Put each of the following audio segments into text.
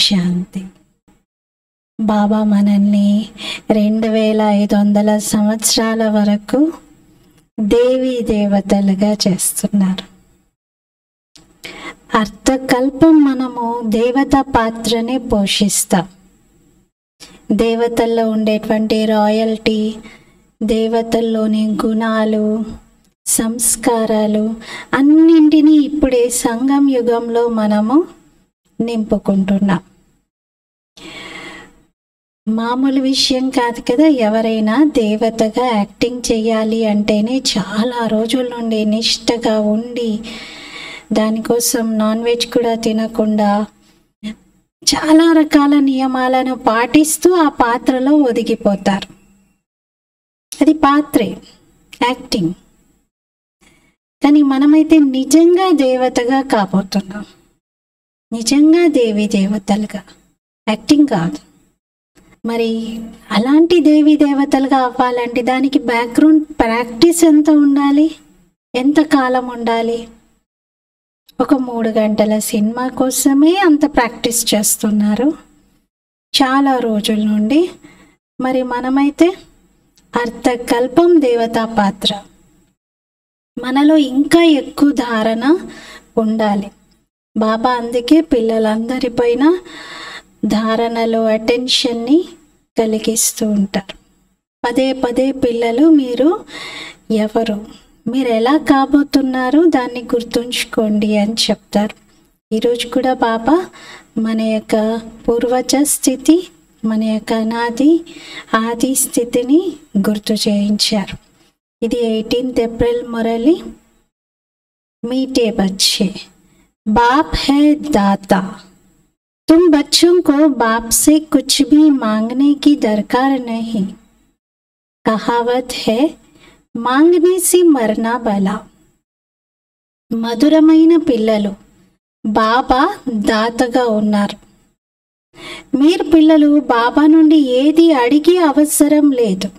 శాంతి. బాబా మనల్ని 2500 సంవత్సరాల వరకు దేవీ దేవతలుగా చేస్తున్నారు. అర్థకల్పం మనము దేవత పాత్రని పోషిస్తాం. దేవతల్లో ఉండేటువంటి రాయల్టీ, దేవతల్లోని గుణాలు, సంస్కారాలు అన్నింటినీ ఇప్పుడే సంగం యుగంలో మనము నింపుకుంటున్నాం. మామూలు విషయం కాదు కదా. ఎవరైనా దేవతగా యాక్టింగ్ చేయాలి అంటేనే చాలా రోజుల నుండి నిష్ఠగా ఉండి, దానికోసం నాన్ వెజ్ కూడా తినకుండా చాలా రకాల నియమాలను పాటిస్తూ ఆ పాత్రలో ఒదిగిపోతారు. అది పాత్రే, యాక్టింగ్. కానీ మనమైతే నిజంగా దేవతగా కాబోతున్నాం. నిజంగా దేవీ దేవతలుగా, యాక్టింగ్ కాదు. మరి అలాంటి దేవీ దేవతలుగా అవ్వాలంటే దానికి బ్యాక్గ్రౌండ్ ప్రాక్టీస్ ఎంత ఉండాలి, ఎంత కాలం ఉండాలి? ఒక 3 గంటల సినిమా కోసమే అంత ప్రాక్టీస్ చేస్తున్నారు చాలా రోజుల నుండి. మరి మనమైతే అర్థకల్పం దేవతా పాత్ర. మనలో ఇంకా ఎక్కువ ధారణ ఉండాలి. బాబా అందుకే పిల్లలందరిపైన ధారణలో అటెన్షన్ని కలిగిస్తూ ఉంటారు. పదే పదే పిల్లలు మీరు ఎవరు, మీరు ఎలా కాబోతున్నారు దాన్ని గుర్తుంచుకోండి అని చెప్తారు. ఈరోజు కూడా బాబా మన యొక్క పూర్వజ స్థితి, మన యొక్క ఆది స్థితిని గుర్తు చేయించారు. ఇది 18 ఏప్రిల్ మురళి. मीठे बच्चे, बाप है दाता, तुम बच्चों को बाप से कुछ भी मांगने की दरकार नहीं. कहावत है, मांगने से मरना भला. మధురమైన పిల్లలు, బాబా దాతగా ఉన్నారు. మీరు పిల్లలు బాబా నుండి ఏది అడిగే అవసరం లేదు.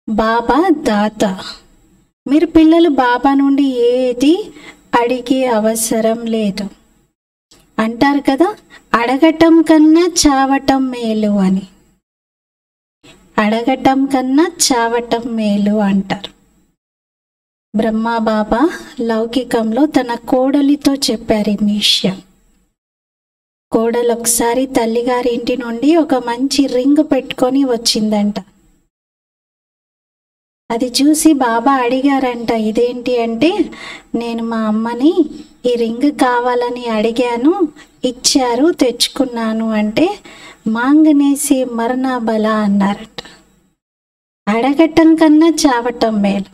బాబా దాత. మీరు పిల్లలు బాబా నుండి ఏది అడిగే అవసరం లేదు. అంటారు కదా, అడగటం కన్నా చావటం మేలు అని. అడగటం కన్నా చావటం మేలు అంటారు. బ్రహ్మా బాబా లౌకికంలో తన కోడలితో చెప్పారు ఈ విషయం. కోడలు ఒకసారి తల్లిగారి ఇంటి నుండి ఒక మంచి రింగ్ పెట్టుకొని వచ్చిందంట. అది చూసి బాబా అడిగారంట, ఇదేంటి అంటే, నేను మా అమ్మని ఈ రింగ్ కావాలని అడిగాను, ఇచ్చారు, తెచ్చుకున్నాను అంటే మాంగనేసి మరణ బల అన్నారంట. అడగటం కన్నా చావటం మేలు.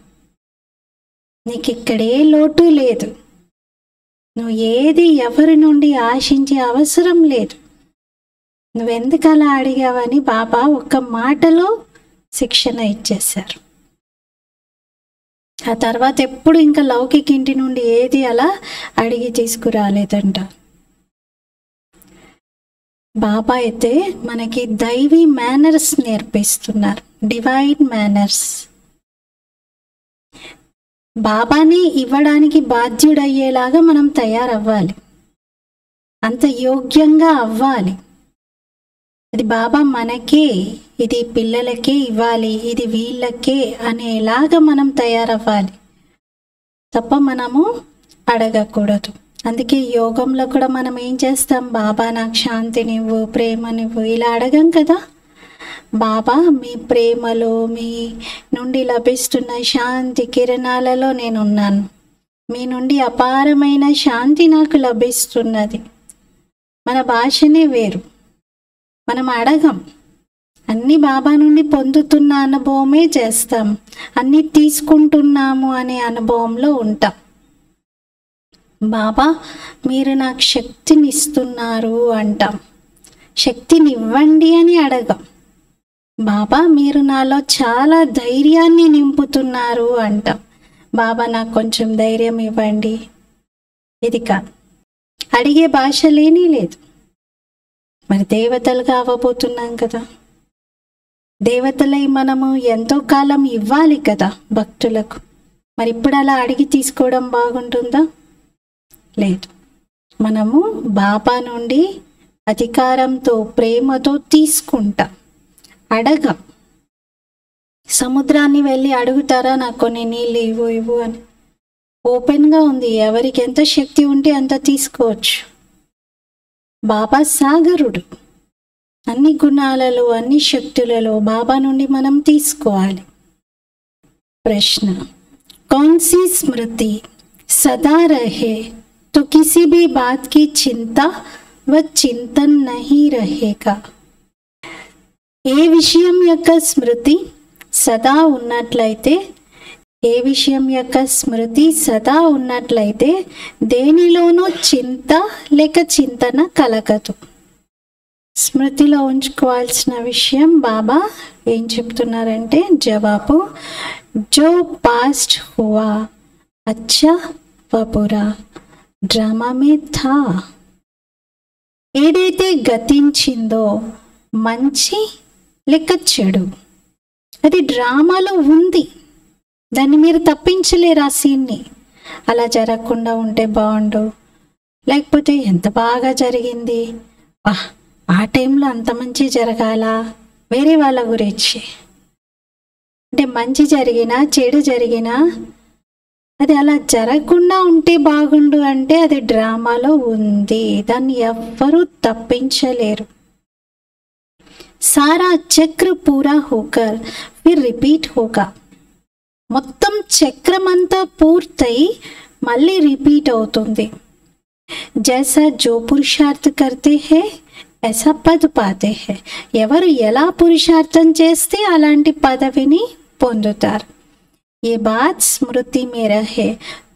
నీకు ఇక్కడే లోటు లేదు. నువ్వు ఏది ఎవరి నుండి ఆశించే అవసరం లేదు. నువ్వెందుకు అలా అడిగావని బాబా ఒక్క మాటలో శిక్షణ ఇచ్చేశారు. ఆ తర్వాత ఎప్పుడు ఇంకా లౌకిక ఇంటి నుండి ఏది అలా అడిగి తీసుకురాలేదంట. బాబా అయితే మనకి దైవీ మేనర్స్ నేర్పిస్తున్నారు, డివైన్ మేనర్స్. బాబాని ఇవ్వడానికి బాధ్యుడయ్యేలాగా మనం తయారవ్వాలి, అంత యోగ్యంగా అవ్వాలి. అది బాబా మనకే, ఇది పిల్లలకే ఇవ్వాలి, ఇది వీళ్ళకే అనేలాగా మనం తయారవ్వాలి తప్ప మనము అడగకూడదు. అందుకే యోగంలో కూడా మనం ఏం చేస్తాం, బాబా నాకు శాంతినివ్వు, ప్రేమనివ్వు, ఇలా అడగం కదా. బాబా మీ ప్రేమలో, మీ నుండి లభిస్తున్న శాంతి కిరణాలలో నేనున్నాను, మీ నుండి అపారమైన శాంతి నాకు లభిస్తున్నది. మన భాషనే వేరు, మనం అడగం. అన్నీ బాబా నుండి పొందుతున్న అనుభవమే చేస్తాం, అన్నీ తీసుకుంటున్నాము అనే అనుభవంలో ఉంటాం. బాబా మీరు నాకు శక్తిని ఇస్తున్నారు అంటాం, శక్తిని ఇవ్వండి అని అడగం. బాబా మీరు నాలో చాలా ధైర్యాన్ని నింపుతున్నారు అంటాం. బాబా నాకు కొంచెం ధైర్యం ఇవ్వండి, ఇది కాదు. అడిగే భాష లేని లేదు. మరి దేవతలుగా అవ్వబోతున్నాం కదా. దేవతలై మనము ఎంతో కాలం ఇవ్వాలి కదా భక్తులకు. మరి ఇప్పుడు అలా అడిగి తీసుకోవడం బాగుంటుందా? లేదు. మనము బాబా నుండి అధికారంతో ప్రేమతో తీసుకుంటాం, అడగం. సముద్రాన్ని వెళ్ళి అడుగుతారా నాకు కొన్ని నీళ్ళు ఇవ్వు ఇవ్వు అని? ఓపెన్గా ఉంది, ఎవరికి ఎంత శక్తి ఉంటే అంత తీసుకోవచ్చు. బాబా సాగరుడు, అన్ని గుణాలలో అన్ని శక్తులలో బాబా నుండి మనం తీసుకోవాలి. ప్రశ్న, కౌన్సీ స్మృతి సదా రహే तो किसी भी बात की चिंता व चिंतन नहीं रहेगा. ఏ విషయం యొక్క స్మృతి సదా ఉన్నట్లయితే, ఏ విషయం యొక్క స్మృతి సదా ఉన్నట్లయితే దేనిలోనూ చింత లేక చింతన కలగదు. స్మృతిలో ఉంచుకోవాల్సిన విషయం బాబా ఏం చెప్తున్నారంటే, జవాబు జో పాస్ట్ హువా అచ్చా వ బురా డ్రామా మే థా. ఏదైతే గతించిందో మంచి లేక చెడు, అది డ్రామాలో ఉంది, దాన్ని మీరు తప్పించలేరు. ఆ సీన్ని అలా జరగకుండా ఉంటే బాగుండు, లేకపోతే ఎంత బాగా జరిగింది, ఆ టైంలో అంత మంచి జరగాల, వేరే వాళ్ళ గురించి. అంటే మంచి జరిగినా చెడు జరిగినా అది అలా జరగకుండా ఉంటే బాగుండు అంటే అది డ్రామాలో ఉంది, దాన్ని ఎవ్వరూ తప్పించలేరు. సారా చక్ర పూరా హోకర్ ఫిర్ రిపీట్ హోగా. మొత్తం చక్రం అంతా పూర్తయి మళ్ళీ రిపీట్ అవుతుంది. జైసా జో పురుషార్థ కర్తే హై ఐసా పద్ పాతే హై. ఎవరు ఎలా పురుషార్థం చేస్తే అలాంటి పదవిని పొందుతారు. ये बात स्मृति में रहे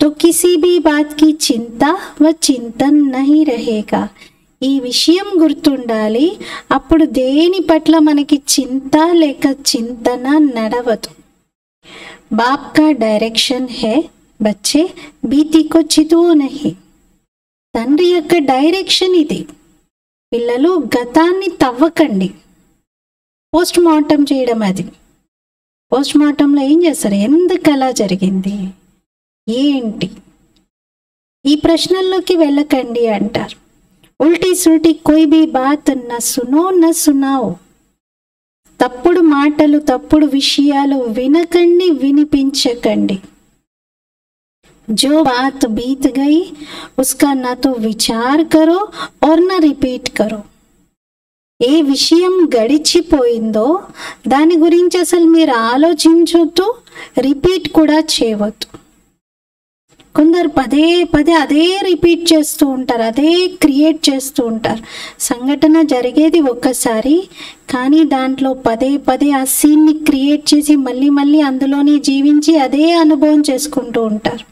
तो किसी भी बात की चिंता व चिंतन नहीं रहेगा. ఈ విషయం గుర్తుండాలి, అప్పుడు దేని పట్ల మనకి చింత లేక చింతన నడవదు. బాప్ కా డైరెక్షన్ హై బచ్చే బీతి కో చితువో నహి. తండ్రి యొక్క డైరెక్షన్ ఇది, పిల్లలు గతాన్ని తవ్వకండి. పోస్ట్ మార్టం చేయడం, అది పోస్ట్ మార్టంలో ఏం చేస్తారు, ఎందుకు అలా జరిగింది, ఏంటి, ఈ ప్రశ్నల్లోకి వెళ్ళకండి అంటారు. ఉల్టీ సుల్టీ కోయి బీ బాత్ న సునో న సునాओ. తప్పుడు మాటలు తప్పుడు విషయాలు వినకండి, వినిపించకండి. जो बात बीत गई उसका ना तो विचार करो और ना रिपीट करो. ఏ విషయం గడిచిపోయిందో దాని గురించి అసలు మీరు ఆలోచించొద్దు, రిపీట్ కూడా చేయవద్దు. కొందరు పదే పదే అదే రిపీట్ చేస్తూ ఉంటారు, అదే క్రియేట్ చేస్తూ ఉంటారు. సంఘటన జరిగేది ఒక్కసారి, కానీ దాంట్లో పదే పదే ఆ సీన్ని క్రియేట్ చేసి మళ్ళీ మళ్ళీ అందులోనే జీవించి అదే అనుభవం చేసుకుంటూ ఉంటారు.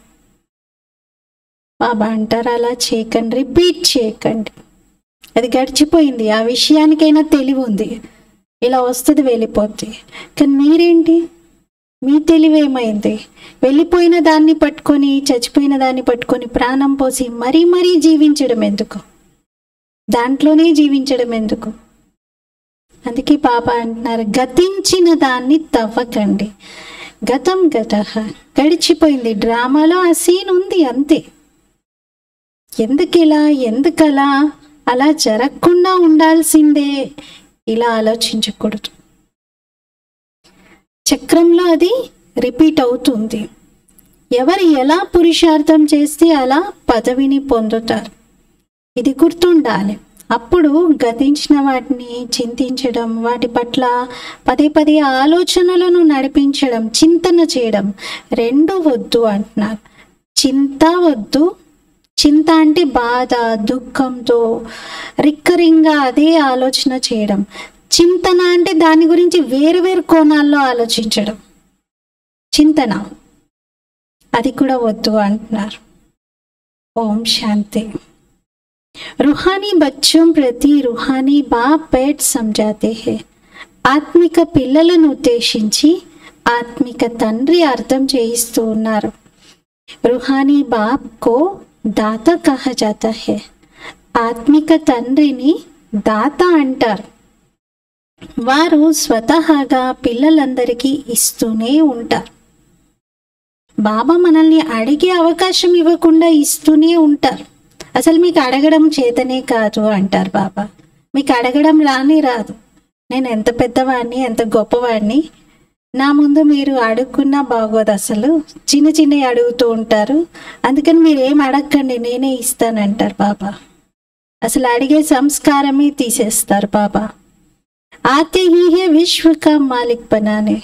బాబా అంటారు అలా చేయకండి, రిపీట్ చేయకండి. అది గడిచిపోయింది, ఆ విషయానికైనా తెలివి ఉంది, ఇలా వస్తుంది వెళ్ళిపోద్ది. కానీ మీరేంటి, మీ తెలివి ఏమైంది? వెళ్ళిపోయిన దాన్ని పట్టుకొని, చచ్చిపోయిన దాన్ని పట్టుకొని ప్రాణం పోసి మరీ మరీ జీవించడం ఎందుకు, దాంట్లోనే జీవించడం ఎందుకు? అందుకే బాబా అంటున్నారు గతించిన దాన్ని తవ్వకండి. గతం గతః, గడిచిపోయింది, డ్రామాలో ఆ సీన్ ఉంది అంతే. ఎందుకిలా, ఎందుకలా, అలా జరగకుండా ఉండాల్సిందే, ఇలా ఆలోచించకూడదు. చక్రంలో అది రిపీట్ అవుతుంది. ఎవరు ఎలా పురుషార్థం చేస్తే అలా పదవిని పొందుతారు, ఇది గుర్తుండాలి. అప్పుడు గతించిన వాటిని చింతించడం, వాటి పట్ల పదే పదే ఆలోచనలను నడిపించడం, చింతన చేయడం రెండు వద్దు అంటున్నారు. చింత వద్దు. చింత అంటే బాధ, దుఃఖంతో రిక్కరింగ్గా అదే ఆలోచన చేయడం. చింతన అంటే దాని గురించి వేరు వేరు కోణాల్లో ఆలోచించడం, చింతన, అది కూడా వద్దు అంటున్నారు. ఓం శాంతి. रूहानी बच्चों प्रति रूहानी बाप बैठ समझाते हैं. ఆత్మిక పిల్లలను ఉద్దేశించి ఆత్మిక తండ్రి అర్థం చేయిస్తూ ఉన్నారు. रूहानी बाप को दाता कहा जाता है. ఆత్మిక తండ్రిని దాత అంటారు. వారు స్వతహాగా పిల్లలందరికీ ఇస్తూనే ఉంటారు. బాబా మనల్ని అడిగే అవకాశం ఇవ్వకుండా ఇస్తూనే ఉంటారు. అసలు మీకు అడగడం చేతనే కాదు అంటారు బాబా. మీకు అడగడం రాని రాదు. నేను ఎంత పెద్దవాడిని, ఎంత గొప్పవాడిని, నా ముందు మీరు అడుక్కున్నా బాగోదు. అసలు చిన్న చిన్నవి అడుగుతూ ఉంటారు, అందుకని మీరు ఏం అడగకండి, నేనే ఇస్తానంటారు బాబా. అసలు అడిగే సంస్కారమే తీసేస్తారు బాబా. ఆతే హీ హే విశ్వ కా మాలిక్ బనానే.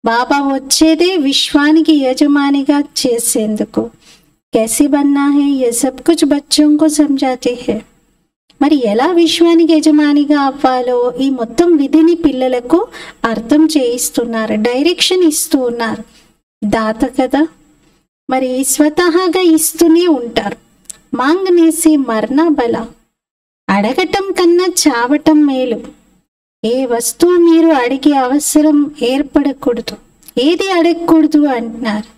బాబా వచ్చేదే విశ్వానికి యజమానిగా చేసేందుకు. कैसे बनना है ये सब कुछ बच्चों को समझाते हैं. మరి ఎలా విశ్వానికి యజమానిగా అవ్వాలో ఈ మొత్తం విధిని పిల్లలకు అర్థం చేయిస్తున్నారు, డైరెక్షన్ ఇస్తూ ఉన్నారు. దాత కదా, మరి స్వతహాగా ఇస్తూనే ఉంటారు. మాంగనేసి మరణ బల. అడగటం కన్నా చావటం మేలు. ఏ వస్తువు మీరు అడిగే అవసరం ఏర్పడకూడదు, ఏది అడగకూడదు అంటున్నారు.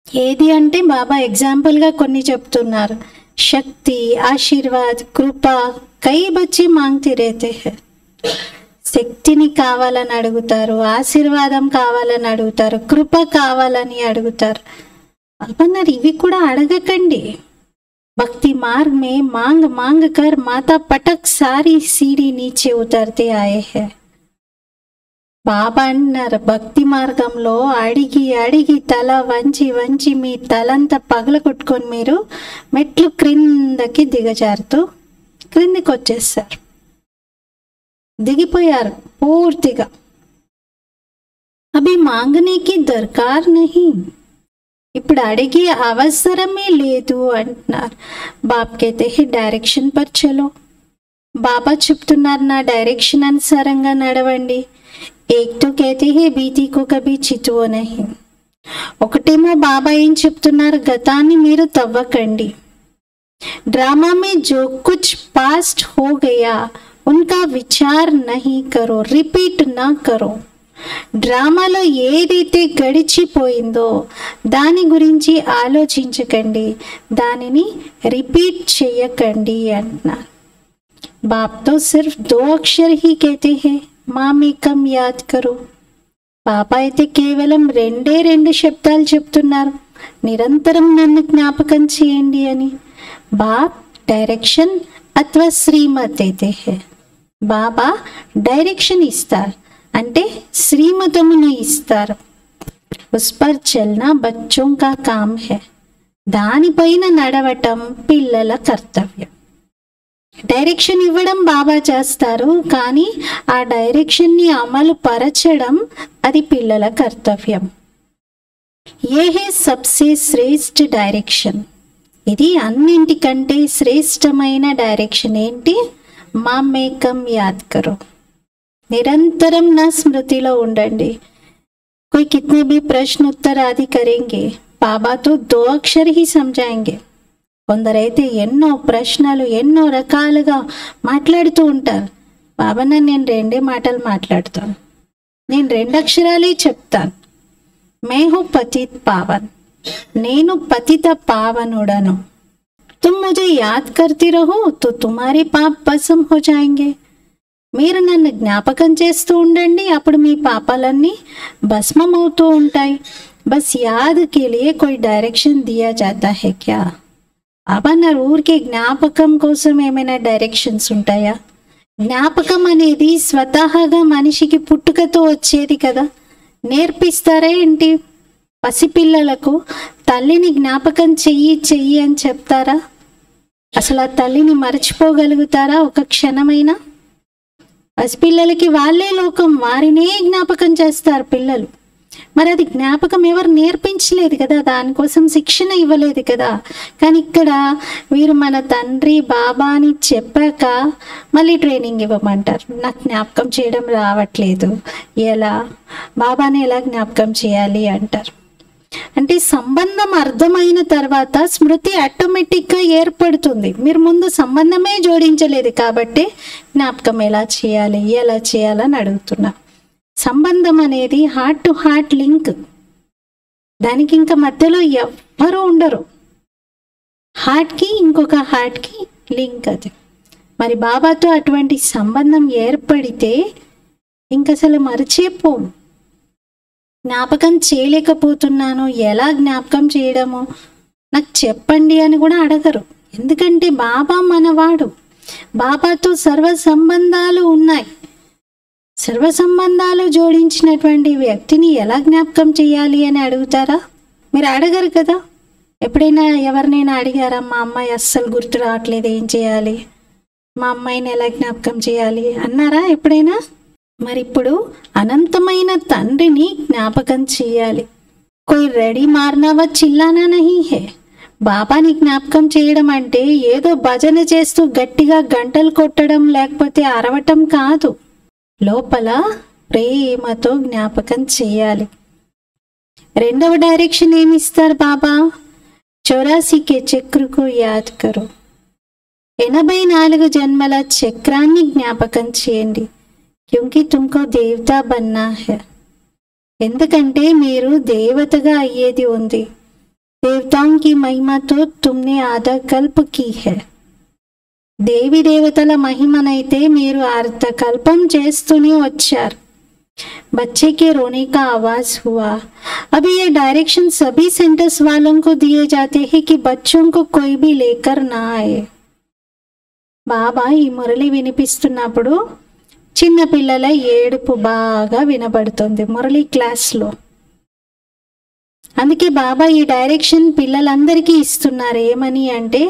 ఏది అంటే బాబా ఎగ్జాంపుల్గా కొన్ని చెప్తున్నారు. శక్తి, ఆశీర్వాద్, కృప. కై బచ్చి మాంగ్తే రేతే హై. శక్తిని కావాలని అడుగుతారు, ఆశీర్వాదం కావాలని అడుగుతారు, కృప కావాలని అడుగుతారు. అన్నారు ఇవి కూడా అడగకండి. భక్తి మార్గ్ మే మాంగ్ మాంగ్ కర్ మాతా పటక్ సారీ సీడీ నీచే ఉతర్తే ఆయే హై. బాబా అన్నారు భక్తి మార్గంలో అడిగి అడిగి తల వంచి వంచి మీ తలంతా పగల కొట్టుకొని మీరు మెట్లు క్రిందకి దిగజారుతూ క్రిందికి వచ్చేస్తారు, దిగిపోయారు పూర్తిగా. అభి మాంగనేకి దర్కార్ నహీ. ఇప్పుడు అడిగే అవసరమే లేదు అంటున్నారు. బాబ్ కేతే హే డైరెక్షన్ పర్ చలో. బాబా చెప్తున్నారు నా డైరెక్షన్ అనుసారంగా నడవండి. ఏక్ తో కేతే హే బీతీ కో కభీ చితువో నహీ. ఒకటేమో బాబా ఏం చెప్తున్నారు, గతాన్ని మీరు తవ్వకండి. డ్రామా మే జో కుచ్ పాస్ట్ హో గయా ఉన్కా విచార్ నహీ కరో, రిపీట్ నా కరో. డ్రామాలో ఏదైతే గడిచిపోయిందో దాని గురించి ఆలోచించకండి, దానిని రిపీట్ చేయకండి అంటున్నారు. బాప్ తో సిర్ఫ్ 2 అక్షర్ హీ కేతే హే మామేకం యాద్ కరో. బాబా అయితే కేవలం 2 శబ్దాలు చెప్తున్నారు, నిరంతరం నన్ను జ్ఞాపకం చేయండి అని. బాప్ డైరెక్షన్ అథవా శ్రీమత్ అయితే హే. బాబా డైరెక్షన్ ఇస్తారు అంటే శ్రీమతమును ఇస్తారు. ఉస్ పర్ చల్నా బచ్చోం కా కామ్ హై. దానిపైన నడవటం పిల్లల కర్తవ్యం. డైరెక్షన్ ఇవ్వడం బాబా చేస్తారు, కానీ ఆ డైరెక్షన్ని అమలు పరచడం అది పిల్లల కర్తవ్యం. ఏ హే సబ్సే శ్రేష్ఠ డైరెక్షన్. ఇది అన్నింటికంటే శ్రేష్టమైన డైరెక్షన్ ఏంటి? మామేకం యాద్ కరో. నిరంతరం నా స్మృతిలో ఉండండి. कोई कितने भी प्रश्न उत्तर आदि करेंगे, बाबा तो 2 अक्षर ही समझाएंगे. కొందరైతే ఎన్నో ప్రశ్నలు ఎన్నో రకాలుగా మాట్లాడుతూ ఉంటారు. బాబా నేను 2 మాటలు మాట్లాడతాను, నేను 2 అక్షరాలే చెప్తాను. मैं हूँ पतित पावन. నేను పతిత పావనుడను. तुम मुझे याद करती रहो तो तुम्हारे पाप भस्म हो जाएंगे. మీరు నన్ను జ్ఞాపకం చేస్తూ ఉండండి, అప్పుడు మీ పాపాలన్నీ భస్మం అవుతూ ఉంటాయి. బస్ యాద్ కే లియే కోయి డైరెక్షన్ దియా జాతా హై క్యా? అబన్నారు ఊరికే జ్ఞాపకం కోసం ఏమైనా డైరెక్షన్స్ ఉంటాయా? జ్ఞాపకం అనేది స్వతహాగా మనిషికి పుట్టుకతో వచ్చేది కదా, నేర్పిస్తారా ఏంటి? పసిపిల్లలకు తల్లిని జ్ఞాపకం చెయ్యి అని చెప్తారా? అసలు ఆ తల్లిని మర్చిపోగలుగుతారా ఒక క్షణమైనా? పసిపిల్లలకి వాళ్ళే లోకం, వారినే జ్ఞాపకం చేస్తారు పిల్లలు. మరి అది జ్ఞాపకం ఎవరు నేర్పించలేదు కదా, దానికోసం శిక్షణ ఇవ్వలేదు కదా. కానీ ఇక్కడ వీరు మన తండ్రి బాబా అని చెప్పాక మళ్ళీ ట్రైనింగ్ ఇవ్వమంటారు. నాకు జ్ఞాపకం చేయడం రావట్లేదు, ఎలా బాబాని ఎలా జ్ఞాపకం చేయాలి అంటారు. అంటే సంబంధం అర్థమైన తర్వాత స్మృతి ఆటోమేటిక్గా ఏర్పడుతుంది. మీరు ముందు సంబంధమే జోడించలేదు కాబట్టి జ్ఞాపకం ఎలా చేయాలని అడుగుతున్నా. సంబంధం అనేది హార్ట్ టు హార్ట్ లింక్, దానికి ఇంకా మధ్యలో ఎవ్వరూ ఉండరు. హార్ట్కి ఇంకొక హార్ట్కి లింక్ అది. మరి బాబాతో అటువంటి సంబంధం ఏర్పడితే ఇంక అసలు మరిచిపోము. జ్ఞాపకం చేయలేకపోతున్నాను, ఎలా జ్ఞాపకం చేయడము నాకు చెప్పండి అని కూడా అడగరు. ఎందుకంటే బాబా మనవాడు, బాబాతో సర్వ సంబంధాలు ఉన్నాయి. సర్వ సంబంధాలు జోడించినటువంటి వ్యక్తిని ఎలా జ్ఞాపకం చేయాలి అని అడుగుతారా? మీరు అడగరు కదా. ఎప్పుడైనా ఎవరినైనా అడిగారా, మా అమ్మాయి అస్సలు గుర్తు రావట్లేదు, ఏం చేయాలి, మా అమ్మాయిని ఎలా జ్ఞాపకం చేయాలి అన్నారా ఎప్పుడైనా? మరి ఇప్పుడు అనంతమైన తండ్రిని జ్ఞాపకం చేయాలి. కోయి రెడీ మారనావా చిల్లానా నహీ హే. బాబాని జ్ఞాపకం చేయడం అంటే ఏదో భజన చేస్తూ గట్టిగా గంటలు కొట్టడం లేకపోతే అరవటం కాదు. లోపల ప్రేమతో జ్ఞాపకం చేయాలి. రెండవ డైరెక్షన్ ఏమిస్తారు బాబా? 84 के चक्र को याद करो. 84 జన్మల చక్రాన్ని జ్ఞాపకం చేయండి. క్యూంకి తుమ్కో దేవతా బన్నా హై. ఎందుకంటే మీరు దేవతగా అయ్యేది ఉంది. దేవతాओं की महिमा तो तुमने आधा कल्प की है. దేవి దేవతల మహిమనైతే మీరు అర్ధకల్పం చేస్తూనే వచ్చారు. बच्चे के रोने का आवाज हुआ. अभी ये डायरेक्शन सभी सेंटर्स वालों को दिए जाते हैं कि बच्चों को कोई भी लेकर ना आए. బాబా ఈ మురళి వినిపిస్తున్నప్పుడు చిన్న పిల్లల ఏడుపు బాగా వినబడుతుంది మురళి క్లాస్లో. అందుకే బాబా ఈ డైరెక్షన్ పిల్లలందరికీ ఇస్తున్నారు. ఏమని అంటే,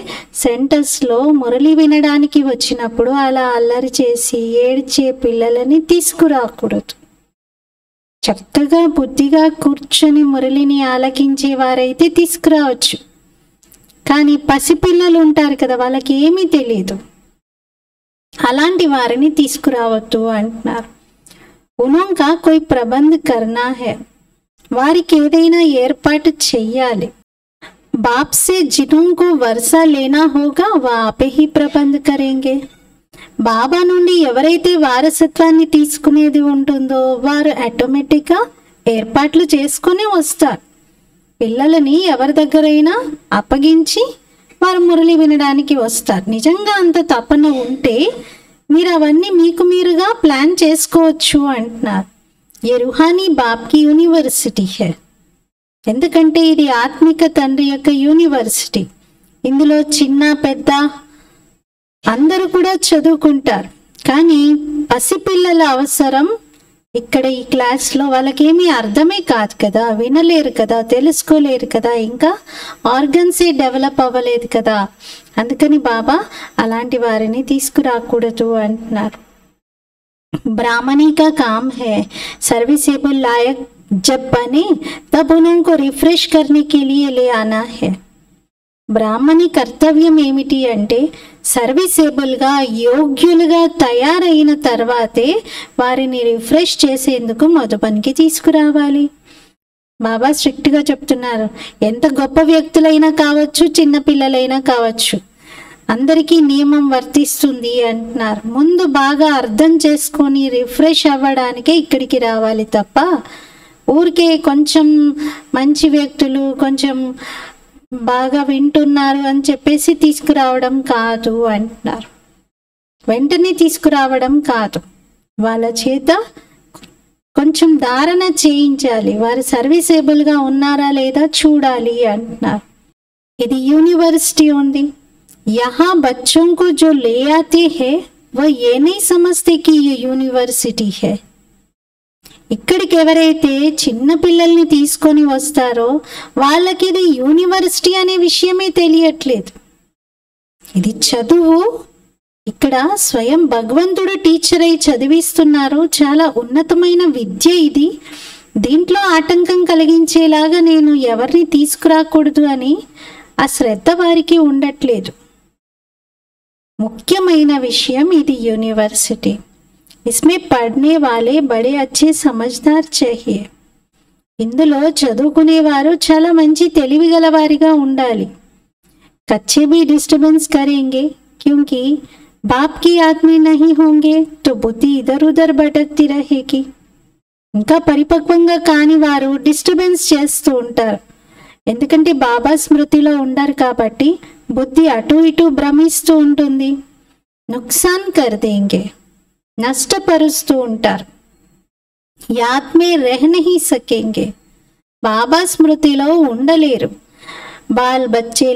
సెంటర్స్లో మురళి వినడానికి వచ్చినప్పుడు అలా అల్లరి చేసి ఏడ్చే పిల్లలని తీసుకురాకూడదు. చక్కగా బుద్ధిగా కూర్చొని మురళిని ఆలకించేవారైతే తీసుకురావచ్చు. కానీ పసిపిల్లలు ఉంటారు కదా, వాళ్ళకి ఏమీ తెలియదు, అలాంటి వారిని తీసుకురావద్దు అంటున్నారు. ఉనోంకా కోయి ప్రబంధ్ కర్నా హై. వారికి ఏదైనా ఏర్పాటు చెయ్యాలి. బాప్ సే జినోంకో వర్షా లేనా హోగా వా ఆపే హీ ప్రబంధ్ కరేంగే. బాబా నుండి ఎవరైతే వారసత్వాన్ని తీసుకునేది ఉంటుందో వారు ఆటోమేటిక్గా ఏర్పాట్లు చేసుకుని వస్తారు. పిల్లలని ఎవరి దగ్గరైనా అప్పగించి వారు మురళి వినడానికి వస్తారు. నిజంగా అంత తపన ఉంటే మీరు అవన్నీ మీకు మీరుగా ప్లాన్ చేసుకోవచ్చు అంటున్నారు. ఏ రుహానీ బాప్కి యూనివర్సిటీ హే. ఎందుకంటే ఇది ఆత్మిక తండ్రి యొక్క యూనివర్సిటీ. ఇందులో చిన్న పెద్ద అందరూ కూడా చదువుకుంటారు. కానీ పసిపిల్లల అవసరం ఇక్కడ ఈ క్లాస్లో వాళ్ళకేమీ అర్థమే కాదు కదా, వినలేరు కదా, తెలుసుకోలేరు కదా, ఇంకా ఆర్గన్సే డెవలప్ అవ్వలేదు కదా. అందుకని బాబా అలాంటి వారిని తీసుకురాకూడదు అంటున్నారు. ब्राह्मणी का काम है सर्विसेबल लायक जब बने तब उनको रिफ्रेश करने के लिए ले आना है. బ్రాహ్మణి కర్తవ్యం ఏమిటి అంటే సర్వీసేబుల్గా యోగ్యులుగా తయారైన తర్వాతే వారిని రిఫ్రెష్ చేసేందుకు మధుబన్కి తీసుకురావాలి. బాబా స్ట్రిక్ట్గా చెప్తున్నారు. ఎంత గొప్ప వ్యక్తులైనా కావచ్చు, చిన్నపిల్లలైనా కావచ్చు, అందరికీ నియమం వర్తిస్తుంది అంటున్నారు. ముందు బాగా అర్థం చేసుకొని రిఫ్రెష్ అవ్వడానికే ఇక్కడికి రావాలి తప్ప ఊరికే కొంచెం మంచి వ్యక్తులు కొంచెం బాగా వింటున్నారు అని చెప్పేసి తీసుకురావడం కాదు అంటున్నారు. వెంటనే తీసుకురావడం కాదు, వాళ్ళ చేత కొంచెం ధారణ చేయించాలి, వారు సర్వీసేబుల్గా ఉన్నారా లేదా చూడాలి అంటున్నారు. ఇది యూనివర్సిటీ ఉంది. यहाँ बच्चों को जो ले आते हैं वह ये नहीं समझते कि ये यूनिवर्सिटी है. ఇక్కడికి ఎవరైతే చిన్న పిల్లల్ని తీసుకొని వస్తారో వాళ్ళకి ఇది యూనివర్సిటీ అనే విషయమే తెలియట్లేదు. ఇది చదువు. ఇక్కడ స్వయం భగవంతుడు టీచర్ అయి చదివిస్తున్నారు. చాలా ఉన్నతమైన విద్య ఇది. దీంట్లో ఆటంకం కలిగించేలాగా నేను ఎవరిని తీసుకురాకూడదు అని ఆ శ్రద్ధ వారికి ఉండట్లేదు. ముఖ్యమైన విషయం ఇది యూనివర్సిటీ. इसमें पढ़ने वाले बड़े अच्छे समझदार चाहिए. ఇందులో చదువుకునేవారు చాలా మంచి తెలివిగల వారిగా ఉండాలి. कच्चे भी डिस्टर्बेंस करेंगे क्योंकि बाप की याद में नहीं होंगे तो बुद्धि इधर उधर भटकती रहेगी. ఇంకా పరిపక్వంగా కాని వారు డిస్టర్బెన్స్ చేస్తూ ఉంటారు. ఎందుకంటే బాబా స్మృతిలో ఉండరు కాబట్టి బుద్ధి అటు ఇటు భ్రమిస్తూ ఉంటుంది. నుక్సాన్ కర్ దేంగే, నష్టపరుస్తూ ఉంటారు. యాద్ మే రహ్ నహీ సకేంగే, బాబా స్మృతిలో ఉండలేరు. బాల్ బచ్చే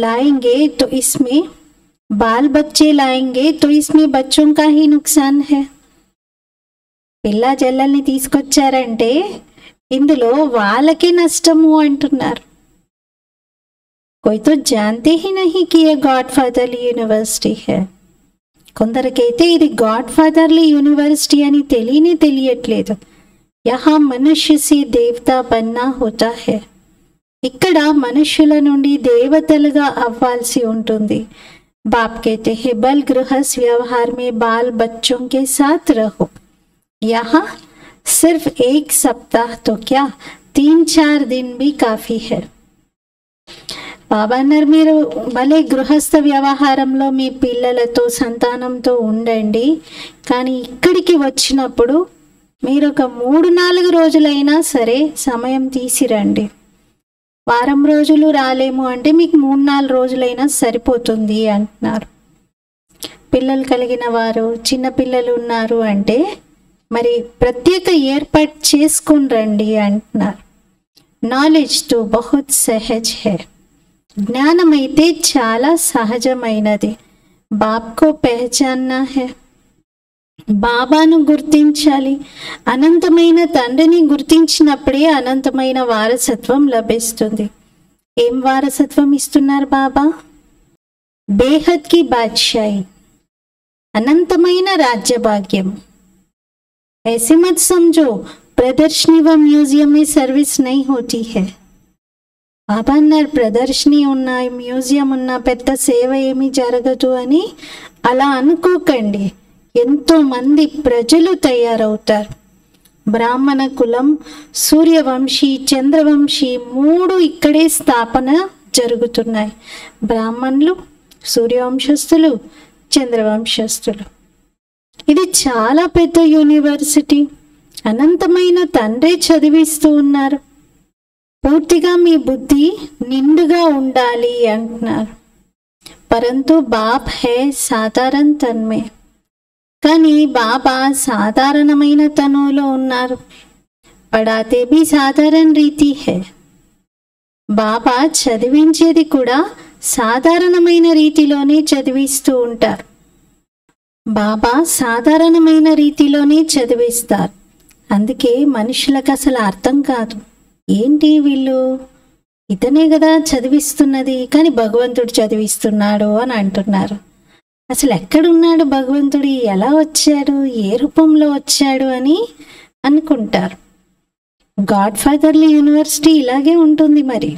लाएंगे तो इसमें बाल बच्चे लाएंगे तो इसमें बच्चों का ही नुकसान है. పిల్ల జల్లల్ని తీసుకొచ్చారంటే ఇందులో వాళ్ళకే నష్టము అంటున్నారు. कोई तो जानते ही नहीं कि ये गॉडफादरली यूनिवर्सिटी है. కొందరికైతే ఇది గాడ్ఫాదర్లీ యూనివర్సిటీ అని తెలియట్లేదు. యహా మనుష్య సే దేవతా బన్నా హోతా హై. ఇక్కడ మనుష్యుల నుండి దేవతలుగా అవ్వాల్సి ఉంటుంది. బాప్ कहते हैं बल गृहस्थ व्यवहार में बाल बच्चों के साथ रहो. यहाँ सिर्फ 1 सप्ताह तो क्या 3-4 दिन भी काफी है. బాబా అన్నారు, మీరు భలే గృహస్థ వ్యవహారంలో మీ పిల్లలతో సంతానంతో ఉండండి, కానీ ఇక్కడికి వచ్చినప్పుడు మీరు ఒక 3-4 రోజులైనా సరే సమయం తీసిరండి. వారం రోజులు రాలేము అంటే మీకు 3-4 రోజులైనా సరిపోతుంది అంటున్నారు. పిల్లలు కలిగిన వారు, చిన్న పిల్లలు ఉన్నారు అంటే మరి ప్రత్యేక ఏర్పాటు చేసుకుని రండి అంటున్నారు. నాలెడ్జ్ తో బహుత్ సహజ్ హై. జ్ఞానం అయితే చాలా సహజమైనది. బాప్కో పెహచాన్నా హై. బాబాను గుర్తించాలి. అనంతమైన తండ్రిని గుర్తించినప్పుడే అనంతమైన వారసత్వం లభిస్తుంది. ఏం వారసత్వం ఇస్తున్నారు బాబా? బేహద్ కి బాద్షాయి, అనంతమైన రాజ్యభాగ్యం. ऐसे मत समझो प्रदर्शनी व म्यूजियम में सर्विस नहीं होती है. బాబా అన్నారు, ప్రదర్శని ఉన్న మ్యూజియం ఉన్న పెద్ద సేవ ఏమీ జరగదు అని అలా అనుకోకండి. ఎంతో మంది ప్రజలు తయారవుతారు. బ్రాహ్మణ కులం, సూర్యవంశీ, చంద్రవంశీ 3 ఇక్కడే స్థాపన జరుగుతున్నాయి. బ్రాహ్మణులు, సూర్యవంశస్థులు, చంద్రవంశస్థులు. ఇది చాలా పెద్ద యూనివర్సిటీ. అనంతమైన తండ్రి చదివిస్తూ ఉన్నారు. పూర్తిగా మీ బుద్ధి నిండుగా ఉండాలి అంటున్నారు. పరంతు బాప్ హే సాధారణ తన్మే. కానీ బాబా సాధారణమైన తనువులో ఉన్నారు. పడాతే భీ సాధారణ రీతి హై. బాబా చదివించేది కూడా సాధారణమైన రీతిలోనే చదివిస్తూ ఉంటారు. బాబా సాధారణమైన రీతిలోనే చదివిస్తారు. అందుకే మనుషులకు అసలు అర్థం కాదు. ఏంటి వీళ్ళు, ఇతనే కదా చదివిస్తున్నది, కానీ భగవంతుడు చదివిస్తున్నాడు అని అంటున్నారు. అసలు ఎక్కడున్నాడు భగవంతుడు, ఎలా వచ్చాడు, ఏ రూపంలో వచ్చాడు అని అనుకుంటారు. గాడ్ఫాదర్లీ యూనివర్సిటీ ఇలాగే ఉంటుంది. మరి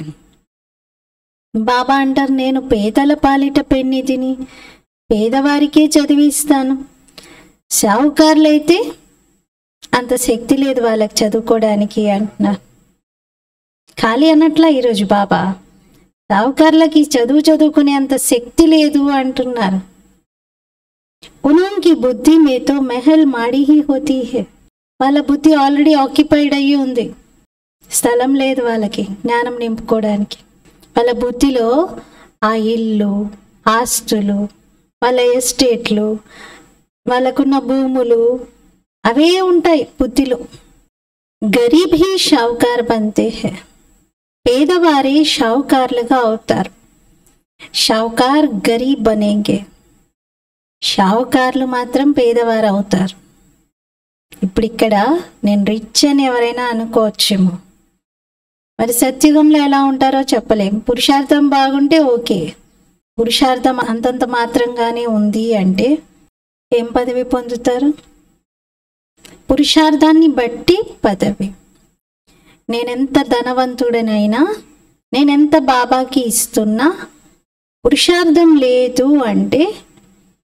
బాబా అంటారు, నేను పేదల పాలిట పెన్నిధిని, పేదవారికే చదివిస్తాను. సాహుకారులైతే అంత శక్తి లేదు వాళ్ళకి చదువుకోవడానికి అంటున్నారు. ఖాళీ అన్నట్లా ఈరోజు బాబా సాహుకారులకి చదువుకునే అంత శక్తి లేదు అంటున్నారు. ఉన్కి బుద్ధి మేతో మెహల్ మాడి హీ హోతీ హై. వాళ్ళ బుద్ధి ఆల్రెడీ ఆక్యుపైడ్ అయ్యి ఉంది. స్థలం లేదు వాళ్ళకి జ్ఞానం నింపుకోవడానికి. వాళ్ళ బుద్ధిలో ఆ ఇల్లు, ఆస్తులు, వాళ్ళ ఎస్టేట్లు, వాళ్ళకున్న భూములు అవే ఉంటాయి బుద్ధిలో. గరీబ్ హీ షావుకార్ బంతే హై. పేదవారే షావుకార్లుగా అవుతారు. షావుకార్ గరీబ్ బనేంగే. షావుకార్లు మాత్రం పేదవారు అవుతారు. ఇప్పుడు ఇక్కడ నేను రిచ్ అని ఎవరైనా అనుకోవచ్చేమో. మరి సత్యుగంలో ఎలా ఉంటారో చెప్పలేం. పురుషార్థం బాగుంటే ఓకే. పురుషార్థం అంతంత మాత్రంగానే ఉంది అంటే ఏం పదవి పొందుతారు? పురుషార్థాన్ని బట్టి పదవి. నేనెంత ధనవంతుడనైనా, నేనెంత బాబాకి ఇస్తున్నా, పురుషార్థం లేదు అంటే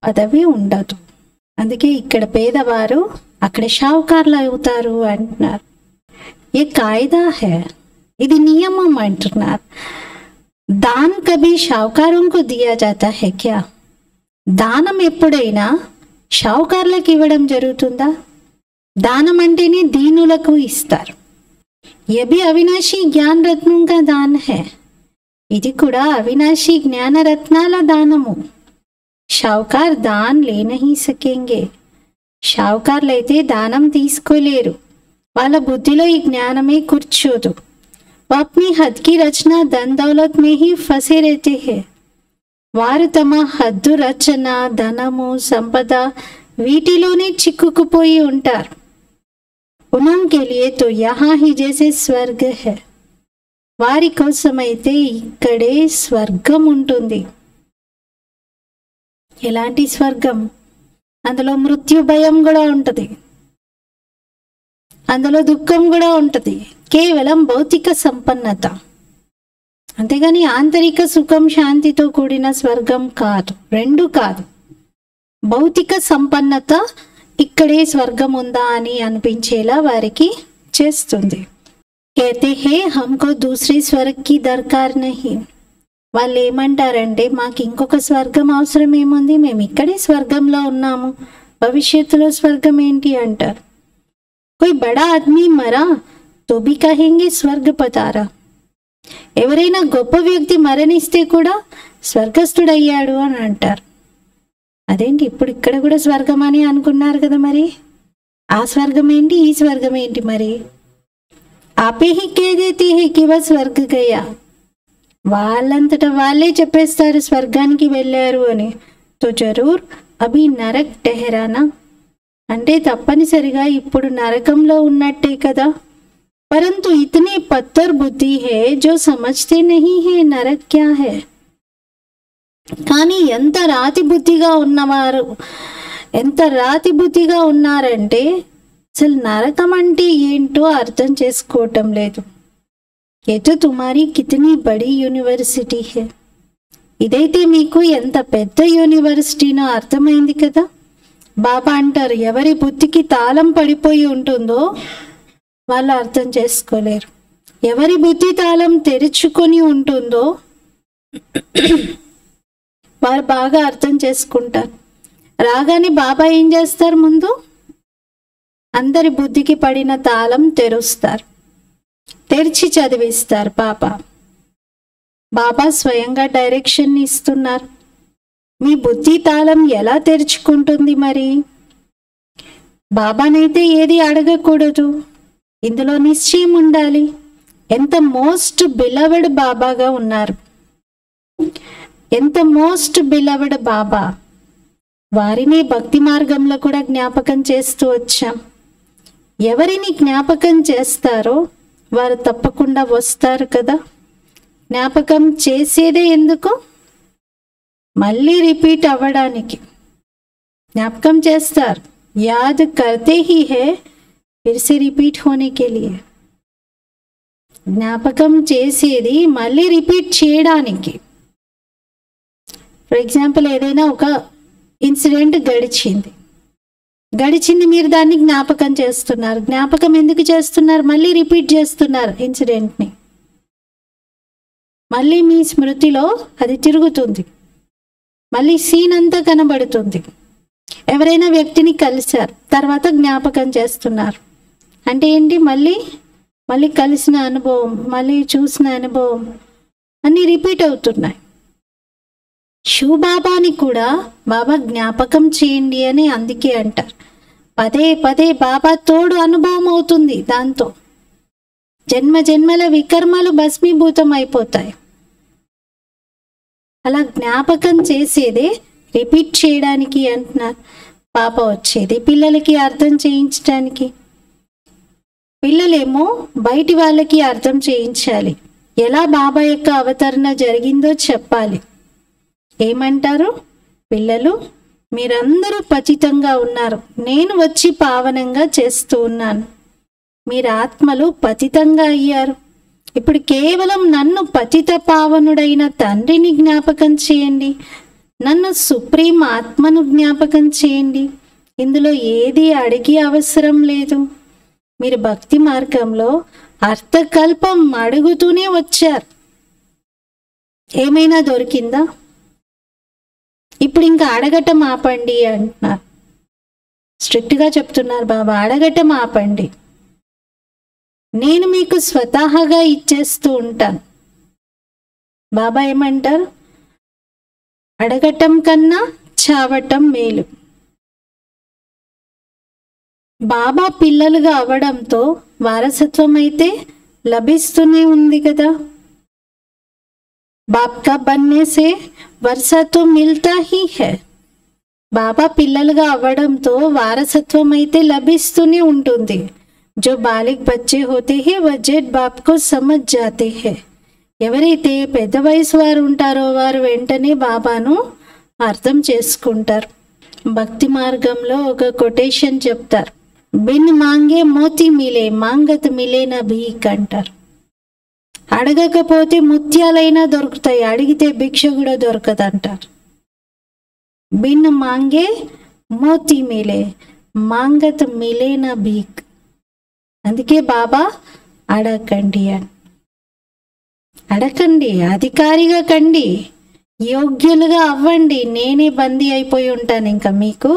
పదవి ఉండదు. అందుకే ఇక్కడ పేదవారు అక్కడ షావుకార్లు అవుతారు అంటున్నారు. ఏ కాయిదా హై, ఇది నియమం అంటున్నారు. దాన్ కభీ షావుకారుకు దియా జాతా హై క్యా? దానం ఎప్పుడైనా షావుకార్లకు ఇవ్వడం జరుగుతుందా? దానం అంటేనే దీనులకు ఇస్తారు. ये भी अविनाशी ज्ञान रत्नों का दान है. ఇది కూడా అవినాశి జ్ఞాన రత్నాల దానము. షావుకార్ దాన్ లే నహీ సకేంగే. షావుకార్లైతే దానం తీసుకోలేరు. వాళ్ళ బుద్ధిలో ఈ జ్ఞానమే కూర్చోదు. वो अपनी हद की रचना धन दौलत में ही फंसे रहते हैं. వారు తమ హద్దు రచన, ధనము, సంపద వీటిలోనే చిక్కుకుపోయి ఉంటారు. ఉన్కే లియే తో యహా హి జైసే స్వర్గ హై. వారి కోసమైతే ఇక్కడే స్వర్గం ఉంటుంది. ఎలాంటి స్వర్గం? అందులో మృత్యు భయం కూడా ఉంటుంది, అందులో దుఃఖం కూడా ఉంటుంది. కేవలం భౌతిక సంపన్నత, అంతేగాని ఆంతరిక సుఖం శాంతితో కూడిన స్వర్గం కాదు, రెండు కాదు. భౌతిక సంపన్నత ఇక్కడే స్వర్గం ఉందా అని అనిపించేలా వారికి చేస్తుంది. कहते हैं हमको दूसरे स्वर्ग की दरकार नहीं. వాళ్ళు ఏమంటారంటే మాకు ఇంకొక స్వర్గం అవసరం ఏముంది, మేము ఇక్కడే స్వర్గంలో ఉన్నాము, భవిష్యత్తులో స్వర్గం ఏంటి అంటారు. कोई बड़ा आदमी मरा तो भी कहेंगे स्वर्ग पधारा. ఎవరైనా గొప్ప వ్యక్తి మరణిస్తే కూడా స్వర్గస్థుడయ్యాడు అని అంటారు. అదేంటి ఇప్పుడు ఇక్కడ కూడా స్వర్గం అని అనుకున్నారు కదా, మరి ఆ స్వర్గం ఏంటి, ఈ స్వర్గం ఏంటి? మరి ఆపే హి కే దేతే హై కి వా స్వర్గ గయా. వాళ్ళంతటా వాళ్ళే చెప్పేస్తారు స్వర్గానికి వెళ్ళారు అని. తో జరూర్ అభి నరక్ టెహరానా, అంటే తప్పనిసరిగా ఇప్పుడు నరకంలో ఉన్నట్టే కదా. పరంతు ఇతనే పత్తర్ బుద్ధి హై జో సమజ్తే నహీ హై నరక్ క్యా హై. కానీ ఎంత రాతి బుద్ధిగా ఉన్నవారు, ఎంత రాతి బుద్ధిగా ఉన్నారంటే అసలు నరకం అంటే ఏంటో అర్థం చేసుకోవటం లేదు. ये तो तुम्हारी कितनी बड़ी యూనివర్సిటీ है. ఇదైతే మీకు ఎంత పెద్ద యూనివర్సిటీనో అర్థమైంది కదా. బాబా అంటారు ఎవరి బుద్ధికి తాళం పడిపోయి ఉంటుందో వాళ్ళు అర్థం చేసుకోలేరు. ఎవరి బుద్ధి తాళం తెరుచుకొని ఉంటుందో వారు బాగా అర్థం చేసుకుంటారు. రాగానే బాబా ఏం చేస్తారు, ముందు అందరి బుద్ధికి పడిన తాళం తెరుస్తారు, తెరిచి చదివిస్తారు. బాబా స్వయంగా డైరెక్షన్ ఇస్తున్నారు. మీ బుద్ధి తాళం ఎలా తెరుచుకుంటుంది మరి? బాబానైతే ఏది అడగకూడదు, ఇందులో నిశ్చయం ఉండాలి. ఎంత మోస్ట్ బిలవడ్ బాబాగా ఉన్నారు, ఎంత మోస్ట్ బిలవడ్ బాబా. వారిని భక్తి మార్గంలో కూడా జ్ఞాపకం చేస్తూ వచ్చాం. ఎవరిని జ్ఞాపకం చేస్తారో వారు తప్పకుండా వస్తారు కదా. జ్ఞాపకం చేసేదే ఎందుకు? మళ్ళీ రిపీట్ అవ్వడానికి. జ్ఞాపకం చేస్తారు, యాద్ కర్తే he high Phir say repeat హోనే కే లియే. జ్ఞాపకం చేసేది మళ్ళీ రిపీట్ చేయడానికి. ఫర్ ఎగ్జాంపుల్ ఏదైనా ఒక ఇన్సిడెంట్ గడిచింది, మీరు దాన్ని జ్ఞాపకం చేస్తున్నారు. జ్ఞాపకం ఎందుకు చేస్తున్నారు? మళ్ళీ రిపీట్ చేస్తున్నారు ఇన్సిడెంట్ని. మళ్ళీ మీ స్మృతిలో అది తిరుగుతుంది, మళ్ళీ సీన్ అంతా కనబడుతుంది. ఎవరైనా వ్యక్తిని కలిశారు, తర్వాత జ్ఞాపకం చేస్తున్నారు అంటే ఏంటి? మళ్ళీ కలిసిన అనుభవం, మళ్ళీ చూసిన అనుభవం అన్నీ రిపీట్ అవుతున్నాయి. శివబాబాని కూడా బాబా జ్ఞాపకం చేయండి అని అందుకే అంటారు. పదే పదే బాబా తోడు అనుభవం అవుతుంది. దాంతో జన్మ జన్మల వికర్మలు భస్మీభూతం అయిపోతాయి. అలా జ్ఞాపకం చేసేదే రిపీట్ చేయడానికి అంటున్నారు. పాప వచ్చేది పిల్లలకి అర్థం చేయించడానికి. పిల్లలేమో బయటి వాళ్ళకి అర్థం చేయించాలి, ఎలా బాబా యొక్క అవతరణ జరిగిందో చెప్పాలి. ఏమంటారు పిల్లలు? మీరందరూ పతితంగా ఉన్నారు, నేను వచ్చి పావనంగా చేస్తూ ఉన్నాను. మీరు ఆత్మలు పతితంగా అయ్యారు. ఇప్పుడు కేవలం నన్ను పతిత పావనుడైన తండ్రిని జ్ఞాపకం చేయండి, నన్ను సుప్రీం ఆత్మను జ్ఞాపకం చేయండి. ఇందులో ఏది అడిగి అవసరం లేదు. మీరు భక్తి మార్గంలో అర్థకల్పం అడుగుతూనే వచ్చారు. ఏమైనా దొరికిందా? ఇప్పుడు ఇంకా అడగటం ఆపండి అంటున్నారు. స్ట్రిక్ట్గా చెప్తున్నారు బాబా, అడగటం ఆపండి, నేను మీకు స్వతహాగా ఇచ్చేస్తూ ఉంటాను. బాబా ఏమంటారు? అడగటం కన్నా చావటం మేలు. బాబా పిల్లలుగా అవ్వడంతో వారసత్వం అయితే లభిస్తూనే ఉంది కదా. बाप का बनने से वर्षा तो मिलता ही है. బాబా పిల్లలుగా అవ్వడంతో వారసత్వం అయితే లభిస్తూనే ఉంటుంది. जो बालिग बच्चे होते हैं वह जेठ बाप को समझ जाते हैं. ఎవరైతే పెద్ద వయసు వారు ఉంటారో వారు వెంటనే బాబాను అర్థం చేసుకుంటారు. భక్తి మార్గంలో ఒక కొటేషన్ చెప్తారు, బిన్ మాంగే మోతి మిలే మాంగత్ మిలేన భీక్ అంటారు. అడగకపోతే ముత్యాలైనా దొరుకుతాయి, అడిగితే భిక్ష కూడా దొరకదంటారు. Bin మాంగే Moti Milei మాంగత్ మిలేన భీక్. అందుకే బాబా అడగండి అని. అడగండి, అధికారిగా కండి, యోగ్యులుగా అవ్వండి. నేనే బందీ అయిపోయి ఉంటాను ఇంకా మీకు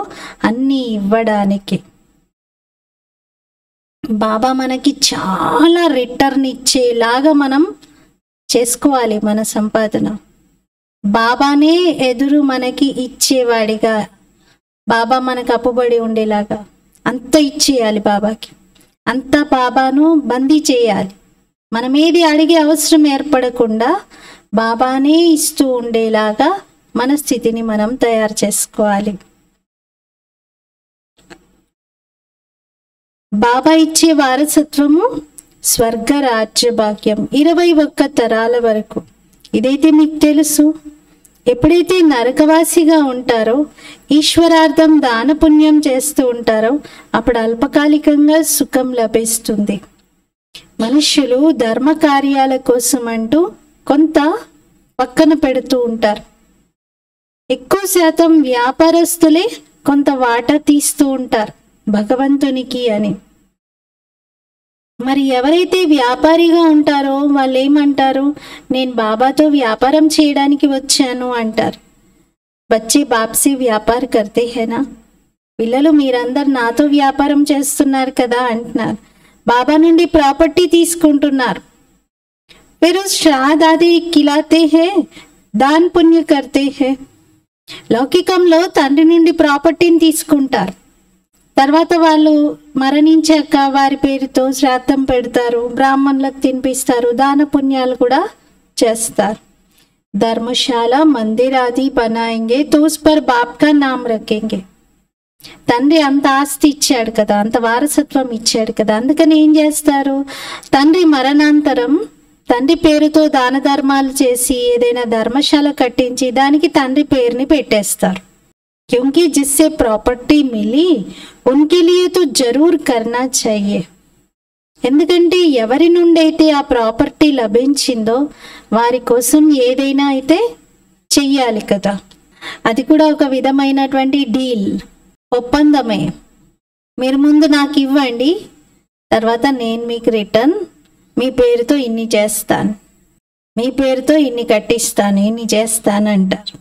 అన్నీ ఇవ్వడానికి. బాబా మనకి చాలా రిటర్న్ ఇచ్చేలాగా మనం చేసుకోవాలి మన సంపాదన. బాబానే ఎదురు మనకి ఇచ్చేవాడిగా, బాబా మనకు అప్పుబడి ఉండేలాగా అంత ఇచ్చేయాలి బాబాకి. అంతా బాబాను బందీ చేయాలి. మనం ఏది అడిగే అవసరం ఏర్పడకుండా బాబానే ఇస్తూ ఉండేలాగా మన స్థితిని మనం తయారు చేసుకోవాలి. బాబా ఇచ్చే వారసత్వము స్వర్గ రాజ్య భాగ్యం 21 తరాల వరకు. ఇదైతే మీకు తెలుసు. ఎప్పుడైతే నరకవాసిగా ఉంటారో, ఈశ్వరార్థం దాన పుణ్యం చేస్తూ ఉంటారో అప్పుడు అల్పకాలికంగా సుఖం లభిస్తుంది. మనుష్యులు ధర్మ కార్యాల కోసం అంటూ కొంత పక్కన పెడుతూ ఉంటారు. ఎక్కువ శాతం వ్యాపారస్తులే కొంత వాటా తీస్తూ ఉంటారు భగవంతునికి అని. మరి ఎవరైతే వ్యాపారిగా ఉంటారో వాళ్ళు ఏమంటారు, నేను బాబాతో వ్యాపారం చేయడానికి వచ్చాను అంటారు. బచ్చే బాప్సీ వ్యాపార కర్తే హేనా, పిల్లలు మీరందరు నాతో వ్యాపారం చేస్తున్నారు కదా అంటున్నారు. బాబా నుండి ప్రాపర్టీ తీసుకుంటున్నారు. फिर उस श्राद्ध आदि खिलाते हैं, दान पुण्य करते हैं. లౌకికంలో తండ్రి నుండి ప్రాపర్టీని తీసుకుంటారు. తర్వాత వాళ్ళు మరణించాక వారి పేరుతో శ్రాద్ధం పెడతారు, బ్రాహ్మణులకు తినిపిస్తారు, దాన పుణ్యాలు కూడా చేస్తారు. ధర్మశాల మందిర్ ఆది బనాయింగే తో ఉస్ పర్ బాప్ కా నామ్ రఖేంగే. తండ్రి అంత ఆస్తి ఇచ్చాడు కదా, అంత వారసత్వం ఇచ్చాడు కదా, అందుకని ఏం చేస్తారు, తండ్రి మరణాంతరం తండ్రి పేరుతో దాన ధర్మాలు చేసి ఏదైనా ధర్మశాల కట్టించి దానికి తండ్రి పేరుని పెట్టేస్తారు. క్యూంకి జిస్సే ప్రాపర్టీ మిలి ఉన్కే లియే తో జరూర్ కర్నా చాహియే. ఎందుకంటే ఎవరి నుండి అయితే ఆ ప్రాపర్టీ లభించిందో వారి కోసం ఏదైనా అయితే చెయ్యాలి కదా. అది కూడా ఒక విధమైనటువంటి డీల్, ఒప్పందమే. మీరు ముందు నాకు ఇవ్వండి, తర్వాత నేను మీకు రిటర్న్ మీ పేరుతో ఇన్ని చేస్తాను, మీ పేరుతో ఇన్ని కట్టిస్తాను, ఇన్ని చేస్తాను అంటారు.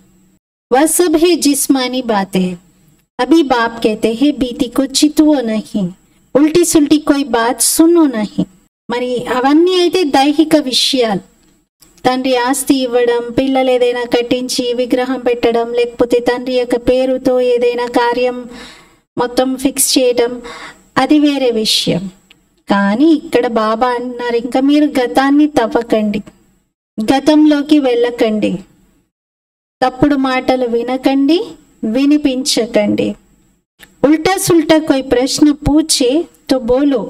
वह सब है जिस्मानी बातें. अभी बाप कहते हैं बीती को चितवो नहीं, उल्टी सुल्टी कोई बात सुनो नहीं. మరి అవన్నీ అయితే దైహిక విషయాలు. తండ్రి ఆస్తి ఇవ్వడం, పిల్లలు ఏదైనా కట్టించి విగ్రహం పెట్టడం, లేకపోతే తండ్రి యొక్క పేరుతో ఏదైనా కార్యం మొత్తం ఫిక్స్ చేయడం, అది వేరే విషయం. కానీ ఇక్కడ బాబా అంటున్నారు, ఇంకా మీరు గతాన్ని తవ్వకండి, గతంలోకి వెళ్ళకండి, తప్పుడు మాటలు వినకండి, వినిపించకండి. उल्टा सुल्टा कोई प्रश्न पूछे तो बोलो